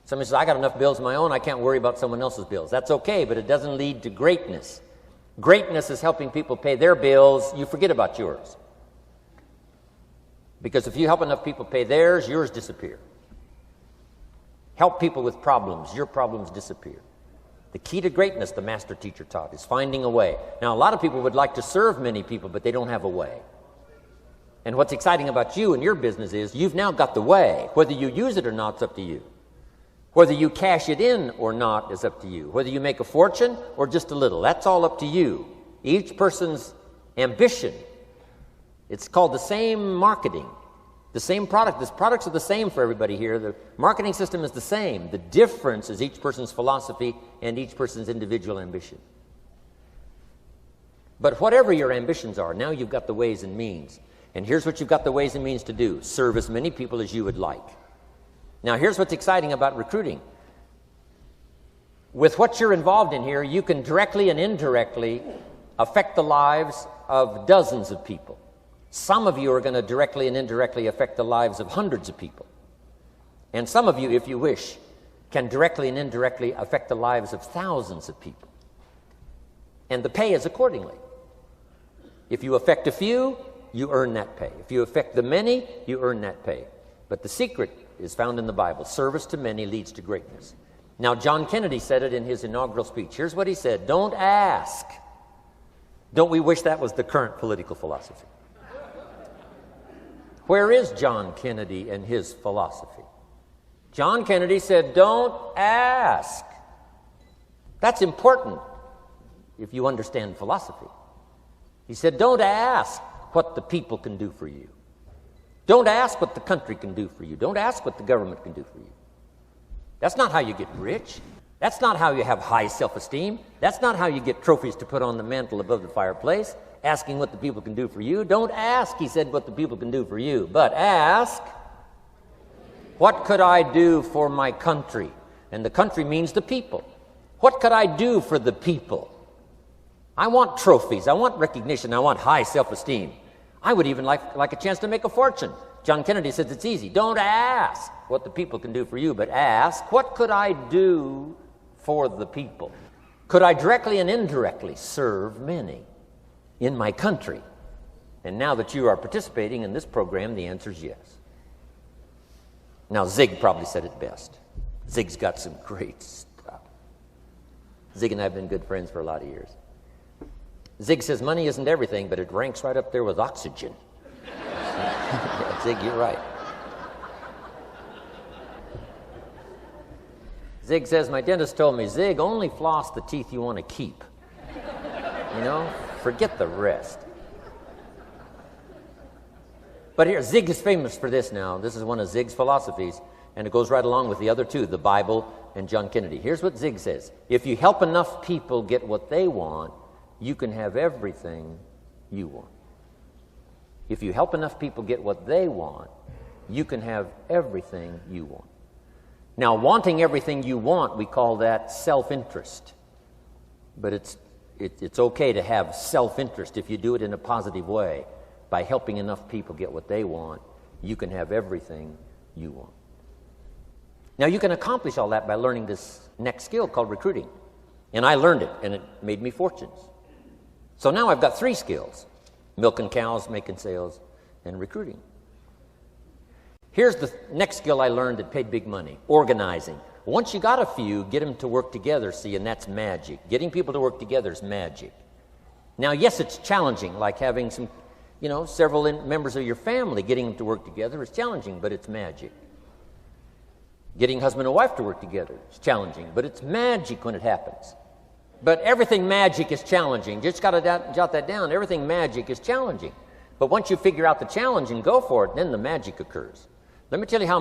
Somebody says, I got enough bills of my own, I can't worry about someone else's bills. That's okay, but it doesn't lead to greatness. Greatness is helping people pay their bills, you forget about yours. Because if you help enough people pay theirs, yours disappear. Help people with problems, your problems disappear. The key to greatness, the master teacher taught, is finding a way. Now, a lot of people would like to serve many people, but they don't have a way. And what's exciting about you and your business is you've now got the way. Whether you use it or not, it's up to you. Whether you cash it in or not is up to you. Whether you make a fortune or just a little, that's all up to you. Each person's ambition, it's called the same marketing, the same product. The products are the same for everybody here. The marketing system is the same. The difference is each person's philosophy and each person's individual ambition. But whatever your ambitions are, now you've got the ways and means. And here's what you've got the ways and means to do. Serve as many people as you would like. Now, here's what's exciting about recruiting. With what you're involved in here, you can directly and indirectly affect the lives of dozens of people. Some of you are going to directly and indirectly affect the lives of hundreds of people. And some of you, if you wish, can directly and indirectly affect the lives of thousands of people. And the pay is accordingly. If you affect a few, you earn that pay. If you affect the many, you earn that pay. But the secret is found in the Bible. Service to many leads to greatness. Now, John Kennedy said it in his inaugural speech. Here's what he said: don't ask. Don't we wish that was the current political philosophy? Where is John Kennedy and his philosophy? John Kennedy said, don't ask. That's important if you understand philosophy. He said, don't ask what the people can do for you. Don't ask what the country can do for you. Don't ask what the government can do for you. That's not how you get rich. That's not how you have high self-esteem. That's not how you get trophies to put on the mantle above the fireplace, asking what the people can do for you. Don't ask, he said, what the people can do for you, but ask, what could I do for my country? And the country means the people. What could I do for the people? I want trophies. I want recognition. I want high self-esteem. I would even like a chance to make a fortune. John Kennedy says it's easy. Don't ask what the people can do for you, but ask, what could I do for the people? Could I directly and indirectly serve many in my country? And now that you are participating in this program, the answer is yes. Now, Zig probably said it best. Zig's got some great stuff. Zig and I have been good friends for a lot of years. Zig says money isn't everything, but it ranks right up there with oxygen. Yeah, Zig, you're right. Zig says, my dentist told me, Zig, only floss the teeth you want to keep. You know, forget the rest. But here, Zig is famous for this now. This is one of Zig's philosophies, and it goes right along with the other two, the Bible and John Kennedy. Here's what Zig says. If you help enough people get what they want, you can have everything you want. If you help enough people get what they want, you can have everything you want. Now, wanting everything you want, we call that self-interest. But it's okay to have self-interest if you do it in a positive way. By helping enough people get what they want, you can have everything you want. Now, you can accomplish all that by learning this next skill called recruiting. And I learned it, and it made me fortunes. So now I've got 3 skills: milking cows, making sales, and recruiting. Here's the next skill I learned that paid big money: organizing. Once you got a few, get them to work together, see, and that's magic. Getting people to work together is magic. Now, yes, it's challenging, like having several members of your family. Getting them to work together is challenging, but it's magic. Getting husband and wife to work together is challenging, but it's magic when it happens. But everything magic is challenging. Just got to jot that down. Everything magic is challenging. But once you figure out the challenge and go for it, then the magic occurs. Let me tell you how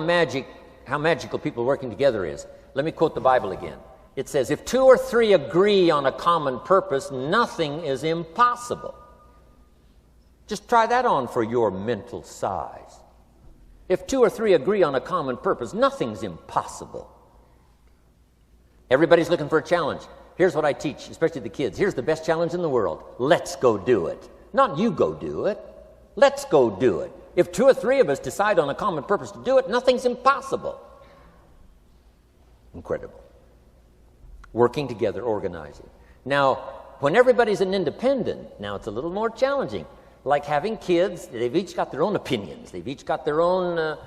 magical people working together is. Let me quote the Bible again. It says, if 2 or 3 agree on a common purpose, nothing is impossible. Just try that on for your mental size. If 2 or 3 agree on a common purpose, nothing's impossible. Everybody's looking for a challenge. Here's what I teach, especially the kids. Here's the best challenge in the world. Let's go do it. Not you go do it. Let's go do it. If 2 or 3 of us decide on a common purpose to do it, nothing's impossible. Incredible. Working together, organizing. Now, when everybody's an independent, now it's a little more challenging. Like having kids, they've each got their own opinions. They've each got their own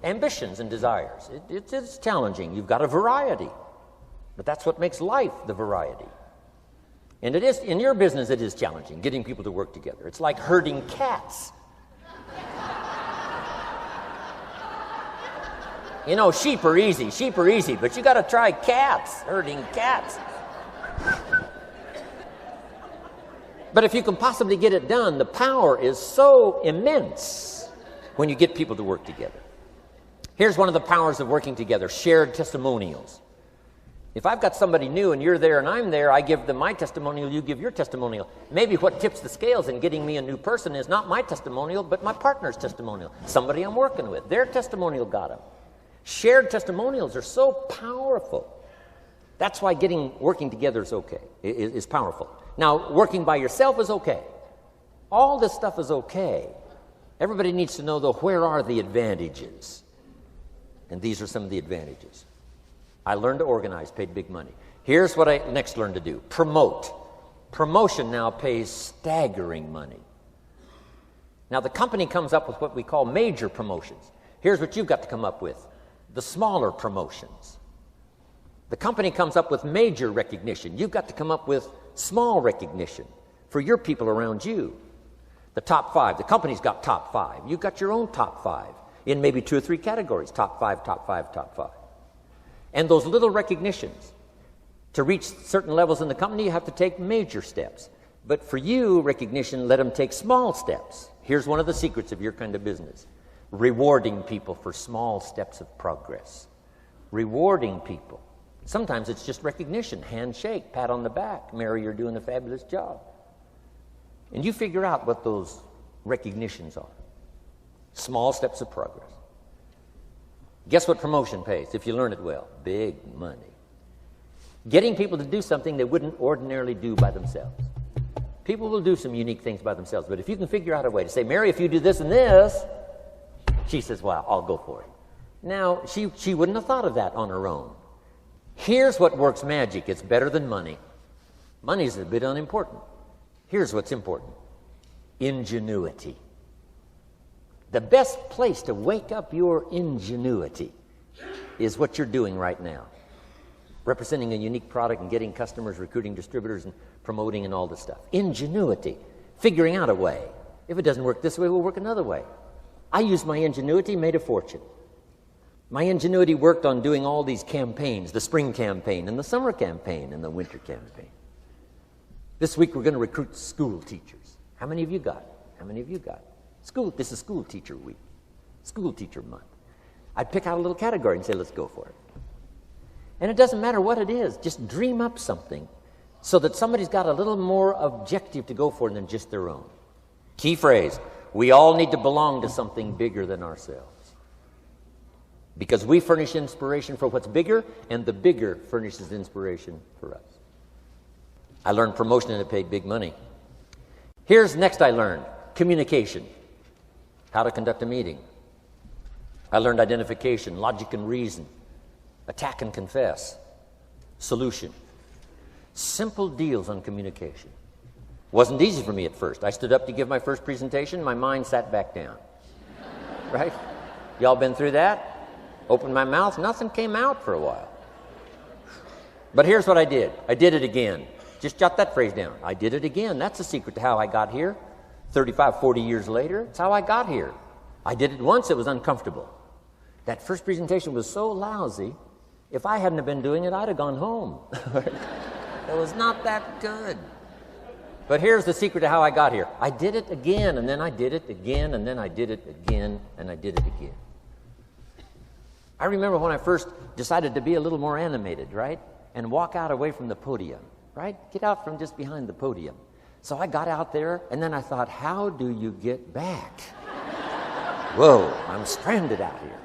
ambitions and desires. It's challenging. You've got a variety. But that's what makes life the variety. And it is, in your business, it is challenging, getting people to work together. It's like herding cats. You know, sheep are easy, but you got to try cats, herding cats. But if you can possibly get it done, the power is so immense when you get people to work together. Here's one of the powers of working together, shared testimonials. If I've got somebody new and you're there and I'm there, I give them my testimonial, you give your testimonial. Maybe what tips the scales in getting me a new person is not my testimonial, but my partner's testimonial. Somebody I'm working with, their testimonial got them. Shared testimonials are so powerful. That's why working together is okay, is powerful. Now, working by yourself is okay. All this stuff is okay. Everybody needs to know, though, where are the advantages? And these are some of the advantages. I learned to organize, paid big money. Here's what I next learned to do. Promote. Promotion now pays staggering money. Now, the company comes up with what we call major promotions. Here's what you've got to come up with. The smaller promotions. The company comes up with major recognition. You've got to come up with small recognition for your people around you. The top 5. The company's got top 5. You've got your own top 5 in maybe 2 or 3 categories. Top 5, top 5, top 5. And those little recognitions, to reach certain levels in the company, you have to take major steps. But for you, recognition, let them take small steps. Here's one of the secrets of your kind of business. Rewarding people for small steps of progress. Rewarding people. Sometimes it's just recognition, handshake, pat on the back. Mary, you're doing a fabulous job. And you figure out what those recognitions are. Small steps of progress. Guess what promotion pays if you learn it well? Big money. Getting people to do something they wouldn't ordinarily do by themselves. People will do some unique things by themselves, but if you can figure out a way to say, Mary, if you do this and this, she says, well, I'll go for it. Now, she wouldn't have thought of that on her own. Here's what works magic. It's better than money. Money's a bit unimportant. Here's what's important. Ingenuity. The best place to wake up your ingenuity is what you're doing right now. Representing a unique product and getting customers, recruiting distributors, and promoting and all this stuff. Ingenuity. Figuring out a way. If it doesn't work this way, we'll work another way. I used my ingenuity, made a fortune. My ingenuity worked on doing all these campaigns, the spring campaign and the summer campaign and the winter campaign. This week we're going to recruit school teachers. How many of you got? How many of you got? This is school teacher week, school teacher month. I'd pick out a little category and say, let's go for it. And it doesn't matter what it is, just dream up something so that somebody's got a little more objective to go for than just their own. Key phrase, we all need to belong to something bigger than ourselves. Because we furnish inspiration for what's bigger, and the bigger furnishes inspiration for us. I learned promotion and it paid big money. Here's next I learned, communication. How to conduct a meeting. I learned identification, logic and reason, attack and confess, solution. Simple deals on communication. Wasn't easy for me at first. I stood up to give my first presentation, my mind sat back down. Right? Y'all been through that? Opened my mouth, nothing came out for a while. But here's what I did. I did it again. Just jot that phrase down. I did it again. That's the secret to how I got here. 35, 40 years later, it's how I got here. I did it once, it was uncomfortable. That first presentation was so lousy, if I hadn't have been doing it, I'd have gone home. It was not that good. But here's the secret to how I got here. I did it again, and then I did it again, and then I did it again, and I did it again. I remember when I first decided to be a little more animated, right? And walk out away from the podium, right? Get out from just behind the podium. So I got out there, and then I thought, how do you get back? Whoa, I'm stranded out here.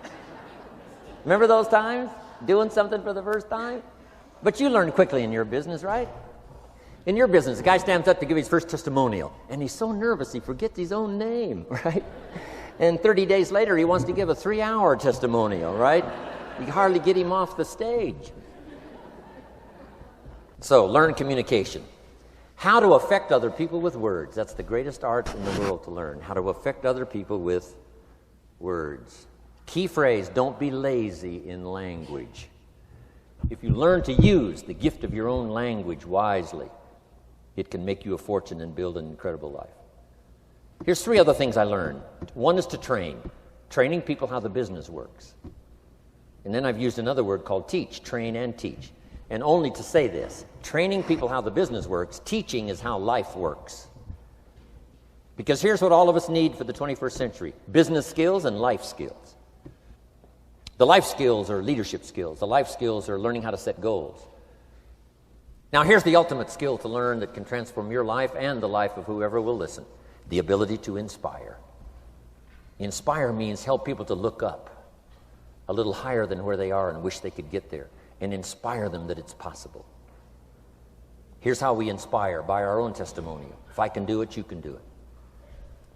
Remember those times? Doing something for the first time? But you learn quickly in your business, right? In your business, the guy stands up to give his first testimonial, and he's so nervous he forgets his own name, right? And 30 days later, he wants to give a 3-hour testimonial, right? You can hardly get him off the stage. So, learn communication. How to affect other people with words. That's the greatest art in the world to learn. How to affect other people with words. Key phrase, don't be lazy in language. If you learn to use the gift of your own language wisely, it can make you a fortune and build an incredible life. Here's 3 other things I learned. One is to train, training people how the business works. And then I've used another word called teach, train and teach. And only to say this, training people how the business works, teaching is how life works. Because here's what all of us need for the 21st century, business skills and life skills. The life skills are leadership skills. The life skills are learning how to set goals. Now here's the ultimate skill to learn that can transform your life and the life of whoever will listen, the ability to inspire. Inspire means help people to look up a little higher than where they are and wish they could get there, and inspire them that it's possible. Here's how we inspire, by our own testimonial. If I can do it, you can do it.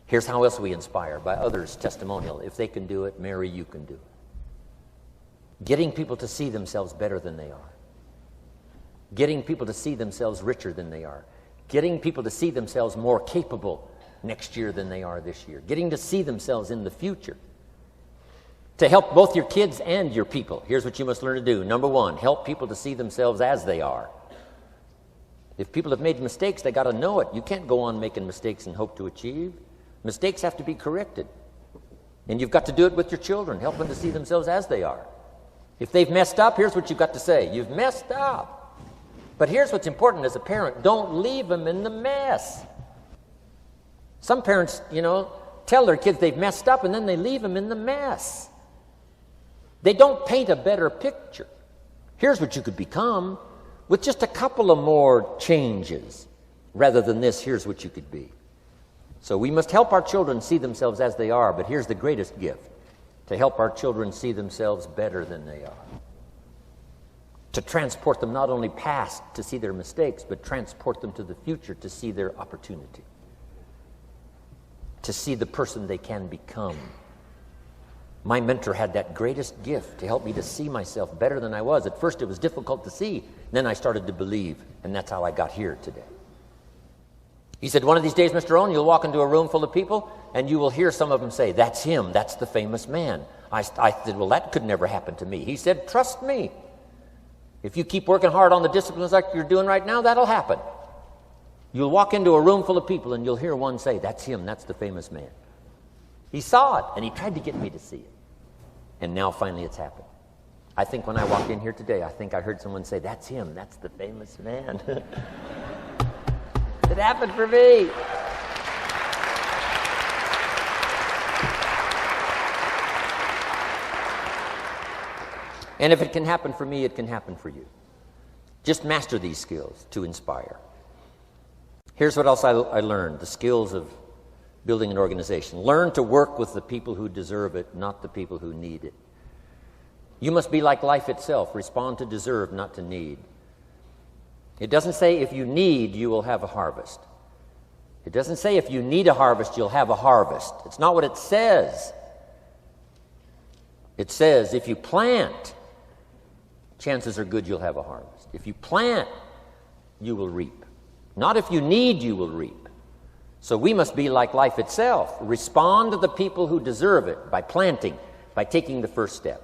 Here's how else we inspire, by others' testimonial. If they can do it, Mary, you can do it. Getting people to see themselves better than they are. Getting people to see themselves richer than they are. Getting people to see themselves more capable next year than they are this year. Getting to see themselves in the future. To help both your kids and your people, here's what you must learn to do. Number 1, help people to see themselves as they are. If people have made mistakes, they got to know it. You can't go on making mistakes and hope to achieve. Mistakes have to be corrected. And you've got to do it with your children, help them to see themselves as they are. If they've messed up, here's what you've got to say. You've messed up. But here's what's important as a parent. Don't leave them in the mess. Some parents, tell their kids they've messed up and then they leave them in the mess. They don't paint a better picture. Here's what you could become with just a couple of more changes. Rather than this, here's what you could be. So we must help our children see themselves as they are, but here's the greatest gift, to help our children see themselves better than they are. To transport them not only past to see their mistakes, but transport them to the future to see their opportunity. To see the person they can become. My mentor had that greatest gift to help me to see myself better than I was. At first it was difficult to see, then I started to believe, and that's how I got here today. He said, one of these days, Mr. Rohn, you'll walk into a room full of people, and you will hear some of them say, that's him, that's the famous man. I said, well, that could never happen to me. He said, trust me. If you keep working hard on the disciplines like you're doing right now, that'll happen. You'll walk into a room full of people, and you'll hear one say, that's him, that's the famous man. He saw it, and he tried to get me to see it. And now finally it's happened. I think when I walked in here today, I think I heard someone say, that's him, that's the famous man. It happened for me. And if it can happen for me, it can happen for you. Just master these skills to inspire. Here's what else I learned, the skills of building an organization. Learn to work with the people who deserve it, not the people who need it. You must be like life itself. Respond to deserve, not to need. It doesn't say if you need, you will have a harvest. It doesn't say if you need a harvest, you'll have a harvest. It's not what it says. It says if you plant, chances are good you'll have a harvest. If you plant, you will reap. Not if you need, you will reap. So we must be like life itself. Respond to the people who deserve it by planting, by taking the first step.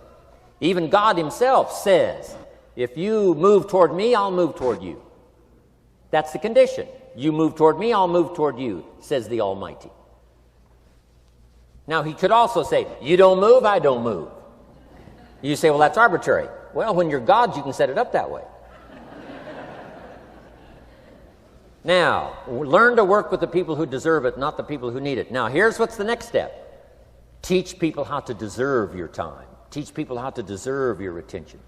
Even God himself says, if you move toward me, I'll move toward you. That's the condition. You move toward me, I'll move toward you, says the Almighty. Now he could also say, you don't move, I don't move. You say, well, that's arbitrary. Well, when you're God, you can set it up that way. Now, learn to work with the people who deserve it, not the people who need it. Now, here's what's the next step. Teach people how to deserve your time. Teach people how to deserve your attention.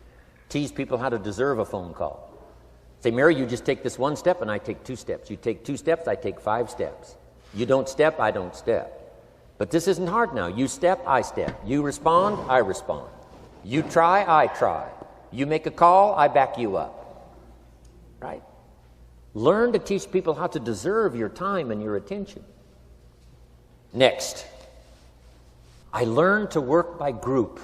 Teach people how to deserve a phone call. Say, Mary, you just take this one step and I take 2 steps. You take 2 steps, I take 5 steps. You don't step, I don't step. But this isn't hard now. You step, I step. You respond, I respond. You try, I try. You make a call, I back you up. Right? Learn to teach people how to deserve your time and your attention. Next, I learned to work by group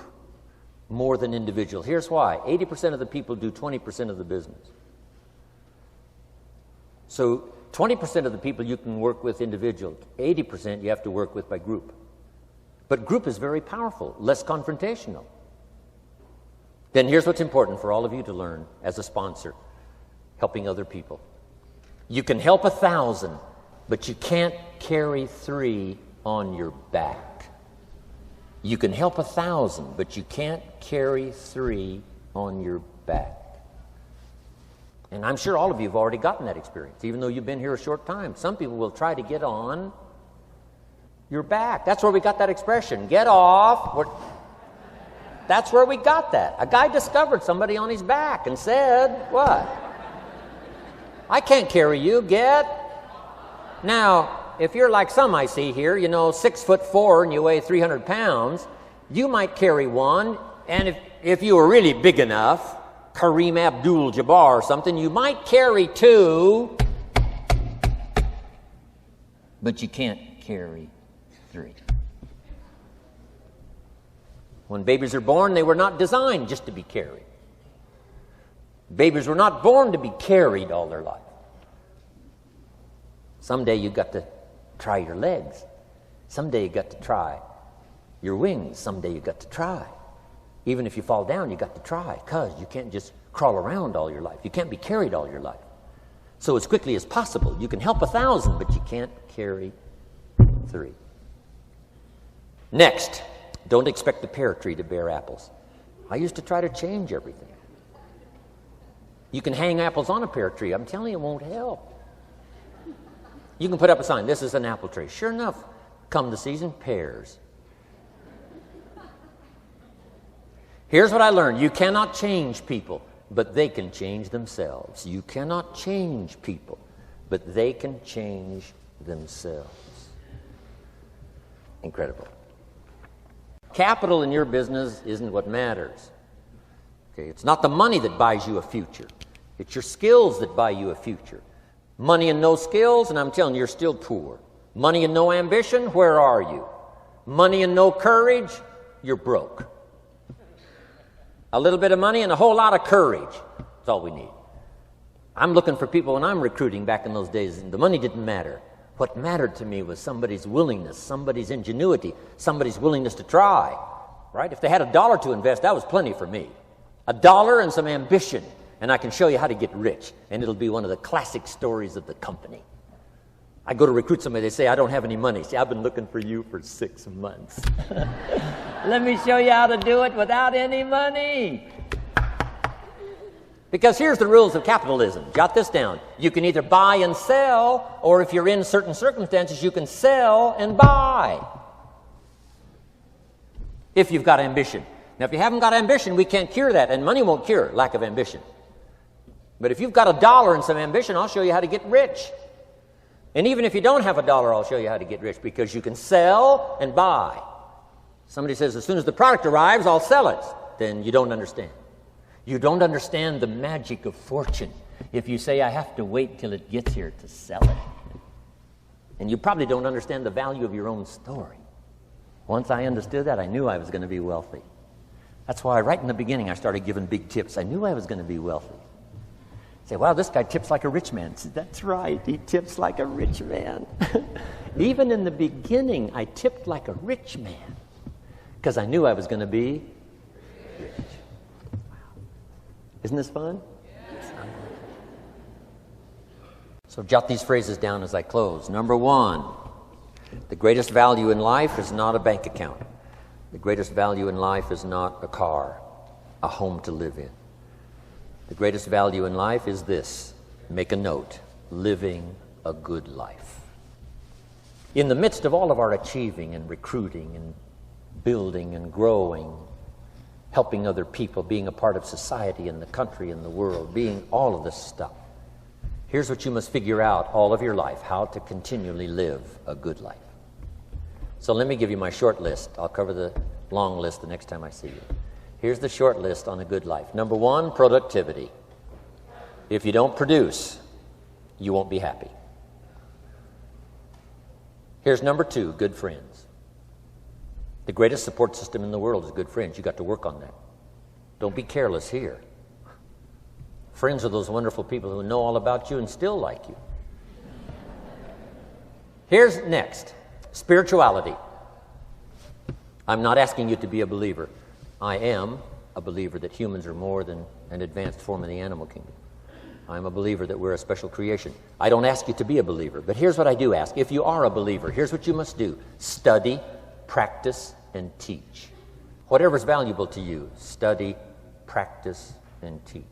more than individual. Here's why. 80% of the people do 20% of the business. So 20% of the people you can work with individual. 80% you have to work with by group. But group is very powerful, less confrontational. Then here's what's important for all of you to learn as a sponsor, helping other people. You can help 1,000, but you can't carry 3 on your back. You can help 1,000, but you can't carry 3 on your back. And I'm sure all of you have already gotten that experience, even though you've been here a short time. Some people will try to get on your back. That's where we got that expression, get off. That's where we got that. A guy discovered somebody on his back and said, what? I can't carry you, get. Now, if you're like some I see here, 6'4" and you weigh 300 pounds, you might carry one, and if you were really big enough, Kareem Abdul-Jabbar or something, you might carry 2, but you can't carry 3. When babies are born, they were not designed just to be carried. Babies were not born to be carried all their life. Someday you got to try your legs. Someday you got to try your wings. Someday you got to try. Even if you fall down, you got to try, because you can't just crawl around all your life. You can't be carried all your life. So as quickly as possible, you can help 1,000, but you can't carry 3. Next, don't expect the pear tree to bear apples. I used to try to change everything. You can hang apples on a pear tree. I'm telling you, it won't help. You can put up a sign, this is an apple tree. Sure enough, come the season, pears. Here's what I learned. You cannot change people, but they can change themselves. You cannot change people, but they can change themselves. Incredible. Capital in your business isn't what matters. Okay, it's not the money that buys you a future. It's your skills that buy you a future. Money and no skills, and I'm telling you, you're still poor. Money and no ambition, where are you? Money and no courage, you're broke. A little bit of money and a whole lot of courage. That's all we need. I'm looking for people when I'm recruiting back in those days, and the money didn't matter. What mattered to me was somebody's willingness, somebody's ingenuity, somebody's willingness to try. Right? If they had $1 to invest, that was plenty for me. $1 and some ambition, and I can show you how to get rich, and it'll be one of the classic stories of the company. I go to recruit somebody, they say, I don't have any money. See, I've been looking for you for 6 months. Let me show you how to do it without any money. Because here's the rules of capitalism. Jot this down. You can either buy and sell, or if you're in certain circumstances, you can sell and buy. If you've got ambition. Now, if you haven't got ambition, we can't cure that, and money won't cure lack of ambition. But if you've got $1 and some ambition, I'll show you how to get rich. And even if you don't have $1, I'll show you how to get rich, because you can sell and buy. Somebody says, as soon as the product arrives, I'll sell it. Then you don't understand. You don't understand the magic of fortune if you say, I have to wait till it gets here to sell it. And you probably don't understand the value of your own story. Once I understood that, I knew I was going to be wealthy. That's why right in the beginning I started giving big tips. I knew I was going to be wealthy. Say, wow, this guy tips like a rich man. Say, that's right, he tips like a rich man. Even in the beginning, I tipped like a rich man because I knew I was going to be rich. Wow. Isn't this fun? Yes. So jot these phrases down as I close. Number 1, the greatest value in life is not a bank account. The greatest value in life is not a car, a home to live in. The greatest value in life is this. Make a note. Living a good life. In the midst of all of our achieving and recruiting and building and growing, helping other people, being a part of society and the country and the world, being all of this stuff, here's what you must figure out all of your life, how to continually live a good life. So let me give you my short list. I'll cover the long list the next time I see you. Here's the short list on a good life. Number 1, productivity. If you don't produce, you won't be happy. Here's number 2, good friends. The greatest support system in the world is good friends. You got to work on that. Don't be careless here. Friends are those wonderful people who know all about you and still like you. Here's next, spirituality. I'm not asking you to be a believer. I am, a believer that humans are more than an advanced form of the animal kingdom. I'm a believer that we're a special creation. I don't ask you to be a believer, but here's what I do ask. If you are a believer, here's what you must do. Study, practice, and teach. Whatever's valuable to you, study, practice, and teach.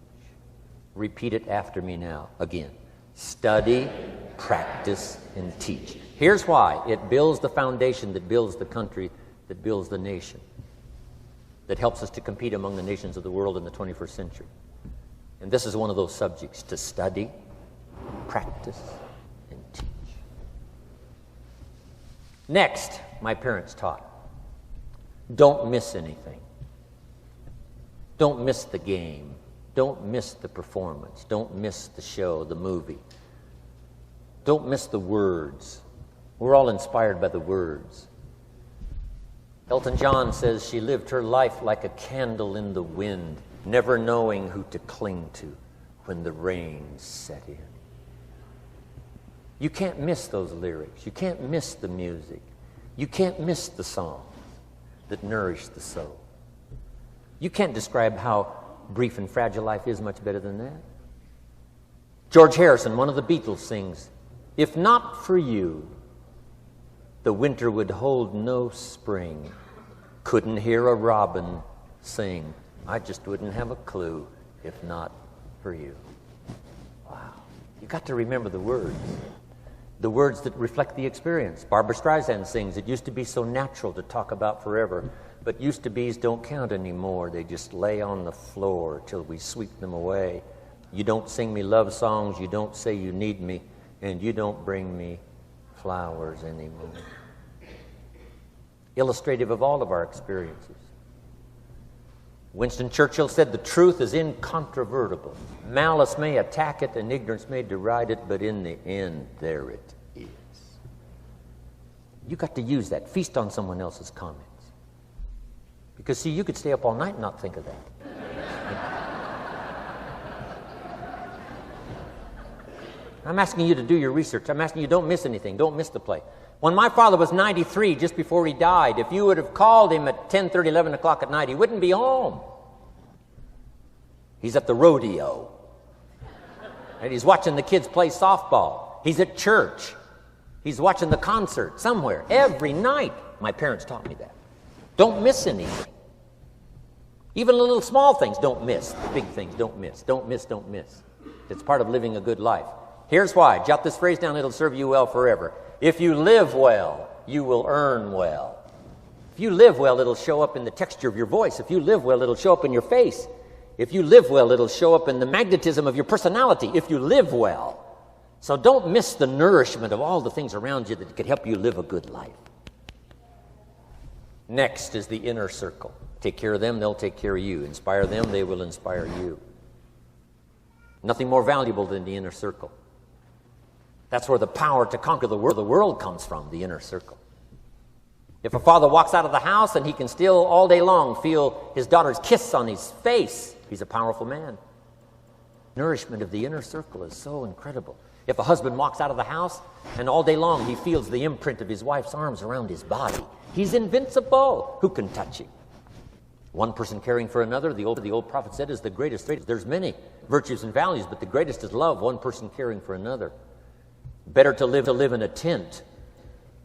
Repeat it after me now, again. Study, practice, and teach. Here's why. It builds the foundation that builds the country, that builds the nation, that helps us to compete among the nations of the world in the 21st century. And this is one of those subjects, to study, practice, and teach. Next, my parents taught, don't miss anything. Don't miss the game. Don't miss the performance. Don't miss the show, the movie. Don't miss the words. We're all inspired by the words. Elton John says she lived her life like a candle in the wind, never knowing who to cling to when the rain set in. You can't miss those lyrics. You can't miss the music. You can't miss the songs that nourish the soul. You can't describe how brief and fragile life is much better than that. George Harrison, one of the Beatles, sings, "If not for you, the winter would hold no spring. Couldn't hear a robin sing. I just wouldn't have a clue if not for you." Wow. You got to remember the words that reflect the experience. Barbra Streisand sings, "It used to be so natural to talk about forever, but used-to-bes don't count anymore. They just lay on the floor till we sweep them away. You don't sing me love songs, you don't say you need me, and you don't bring me flowers anymore." Illustrative of all of our experiences. Winston Churchill said, "The truth is incontrovertible. Malice may attack it and ignorance may deride it, but in the end, there it is." You got to use that. Feast on someone else's comments. Because, see, you could stay up all night and not think of that. I'm asking you to do your research. I'm asking you, don't miss anything. Don't miss the play. When my father was 93, just before he died, if you would have called him at 10:30, 11 o'clock at night, he wouldn't be home. He's at the rodeo. And he's watching the kids play softball. He's at church. He's watching the concert somewhere. Every night. My parents taught me that. Don't miss anything. Even the little small things, don't miss. The big things, don't miss. Don't miss, don't miss. It's part of living a good life. Here's why. Jot this phrase down. It'll serve you well forever. If you live well, you will earn well. If you live well, it'll show up in the texture of your voice. If you live well, it'll show up in your face. If you live well, it'll show up in the magnetism of your personality. If you live well. So don't miss the nourishment of all the things around you that could help you live a good life. Next is the inner circle. Take care of them, they'll take care of you. Inspire them, they will inspire you. Nothing more valuable than the inner circle. That's where the power to conquer the world comes from, the inner circle. If a father walks out of the house and he can still all day long feel his daughter's kiss on his face, he's a powerful man. Nourishment of the inner circle is so incredible. If a husband walks out of the house and all day long he feels the imprint of his wife's arms around his body, he's invincible. Who can touch him? One person caring for another, the old prophet said, is the greatest. There's many virtues and values, but the greatest is love, one person caring for another. Better to live in a tent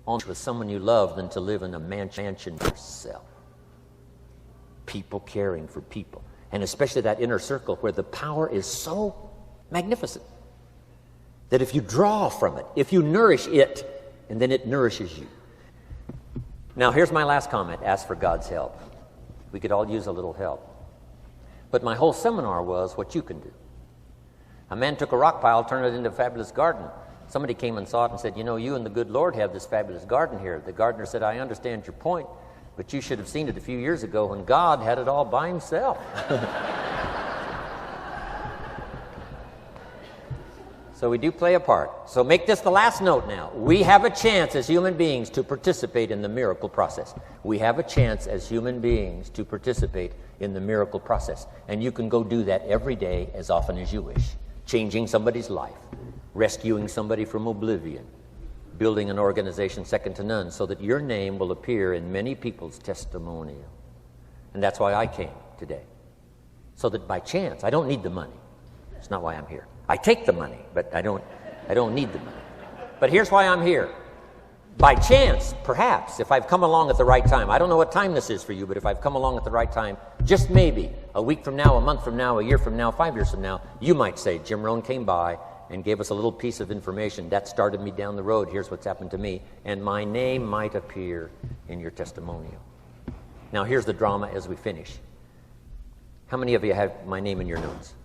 with someone you love than to live in a mansion yourself. People caring for people. And especially that inner circle where the power is so magnificent that if you draw from it, if you nourish it, and then it nourishes you. Now, here's my last comment. Ask for God's help. We could all use a little help. But my whole seminar was what you can do. A man took a rock pile, turned it into a fabulous garden. Somebody came and saw it and said, "You know, you and the good Lord have this fabulous garden here." The gardener said, "I understand your point, but you should have seen it a few years ago when God had it all by himself." So we do play a part. So make this the last note now. We have a chance as human beings to participate in the miracle process. We have a chance as human beings to participate in the miracle process. And you can go do that every day as often as you wish. Changing somebody's life. Rescuing somebody from oblivion. Building an organization second to none so that your name will appear in many people's testimonial. And that's why I came today. so that by chance, I don't need the money. It's not why I'm here. I take the money, but I don't need the money. But here's why I'm here. By chance, perhaps, if I've come along at the right time, I don't know what time this is for you, but if I've come along at the right time, just maybe, a week from now, a month from now, a year from now, 5 years from now, you might say, Jim Rohn came by and gave us a little piece of information. That started me down the road. Here's what's happened to me. And my name might appear in your testimonial. Now, here's the drama as we finish. How many of you have my name in your notes?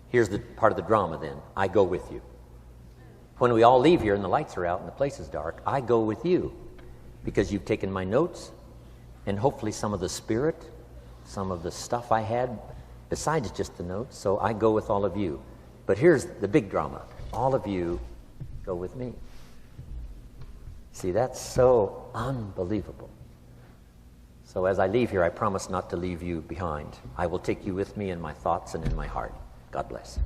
Here's the part of the drama then. I go with you. When we all leave here and the lights are out and the place is dark, I go with you because you've taken my notes and hopefully some of the spirit, some of the stuff I had besides just the notes. So I go with all of you. But here's the big drama. All of you go with me. See, that's so unbelievable. So as I leave here, I promise not to leave you behind. I will take you with me in my thoughts and in my heart. God bless.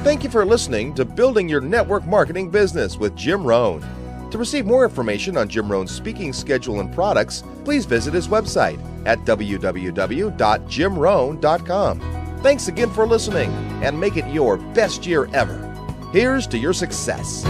Thank you for listening to Building Your Network Marketing Business with Jim Rohn. To receive more information on Jim Rohn's speaking schedule and products, please visit his website at www.jimrohn.com. Thanks again for listening, and make it your best year ever. Here's to your success.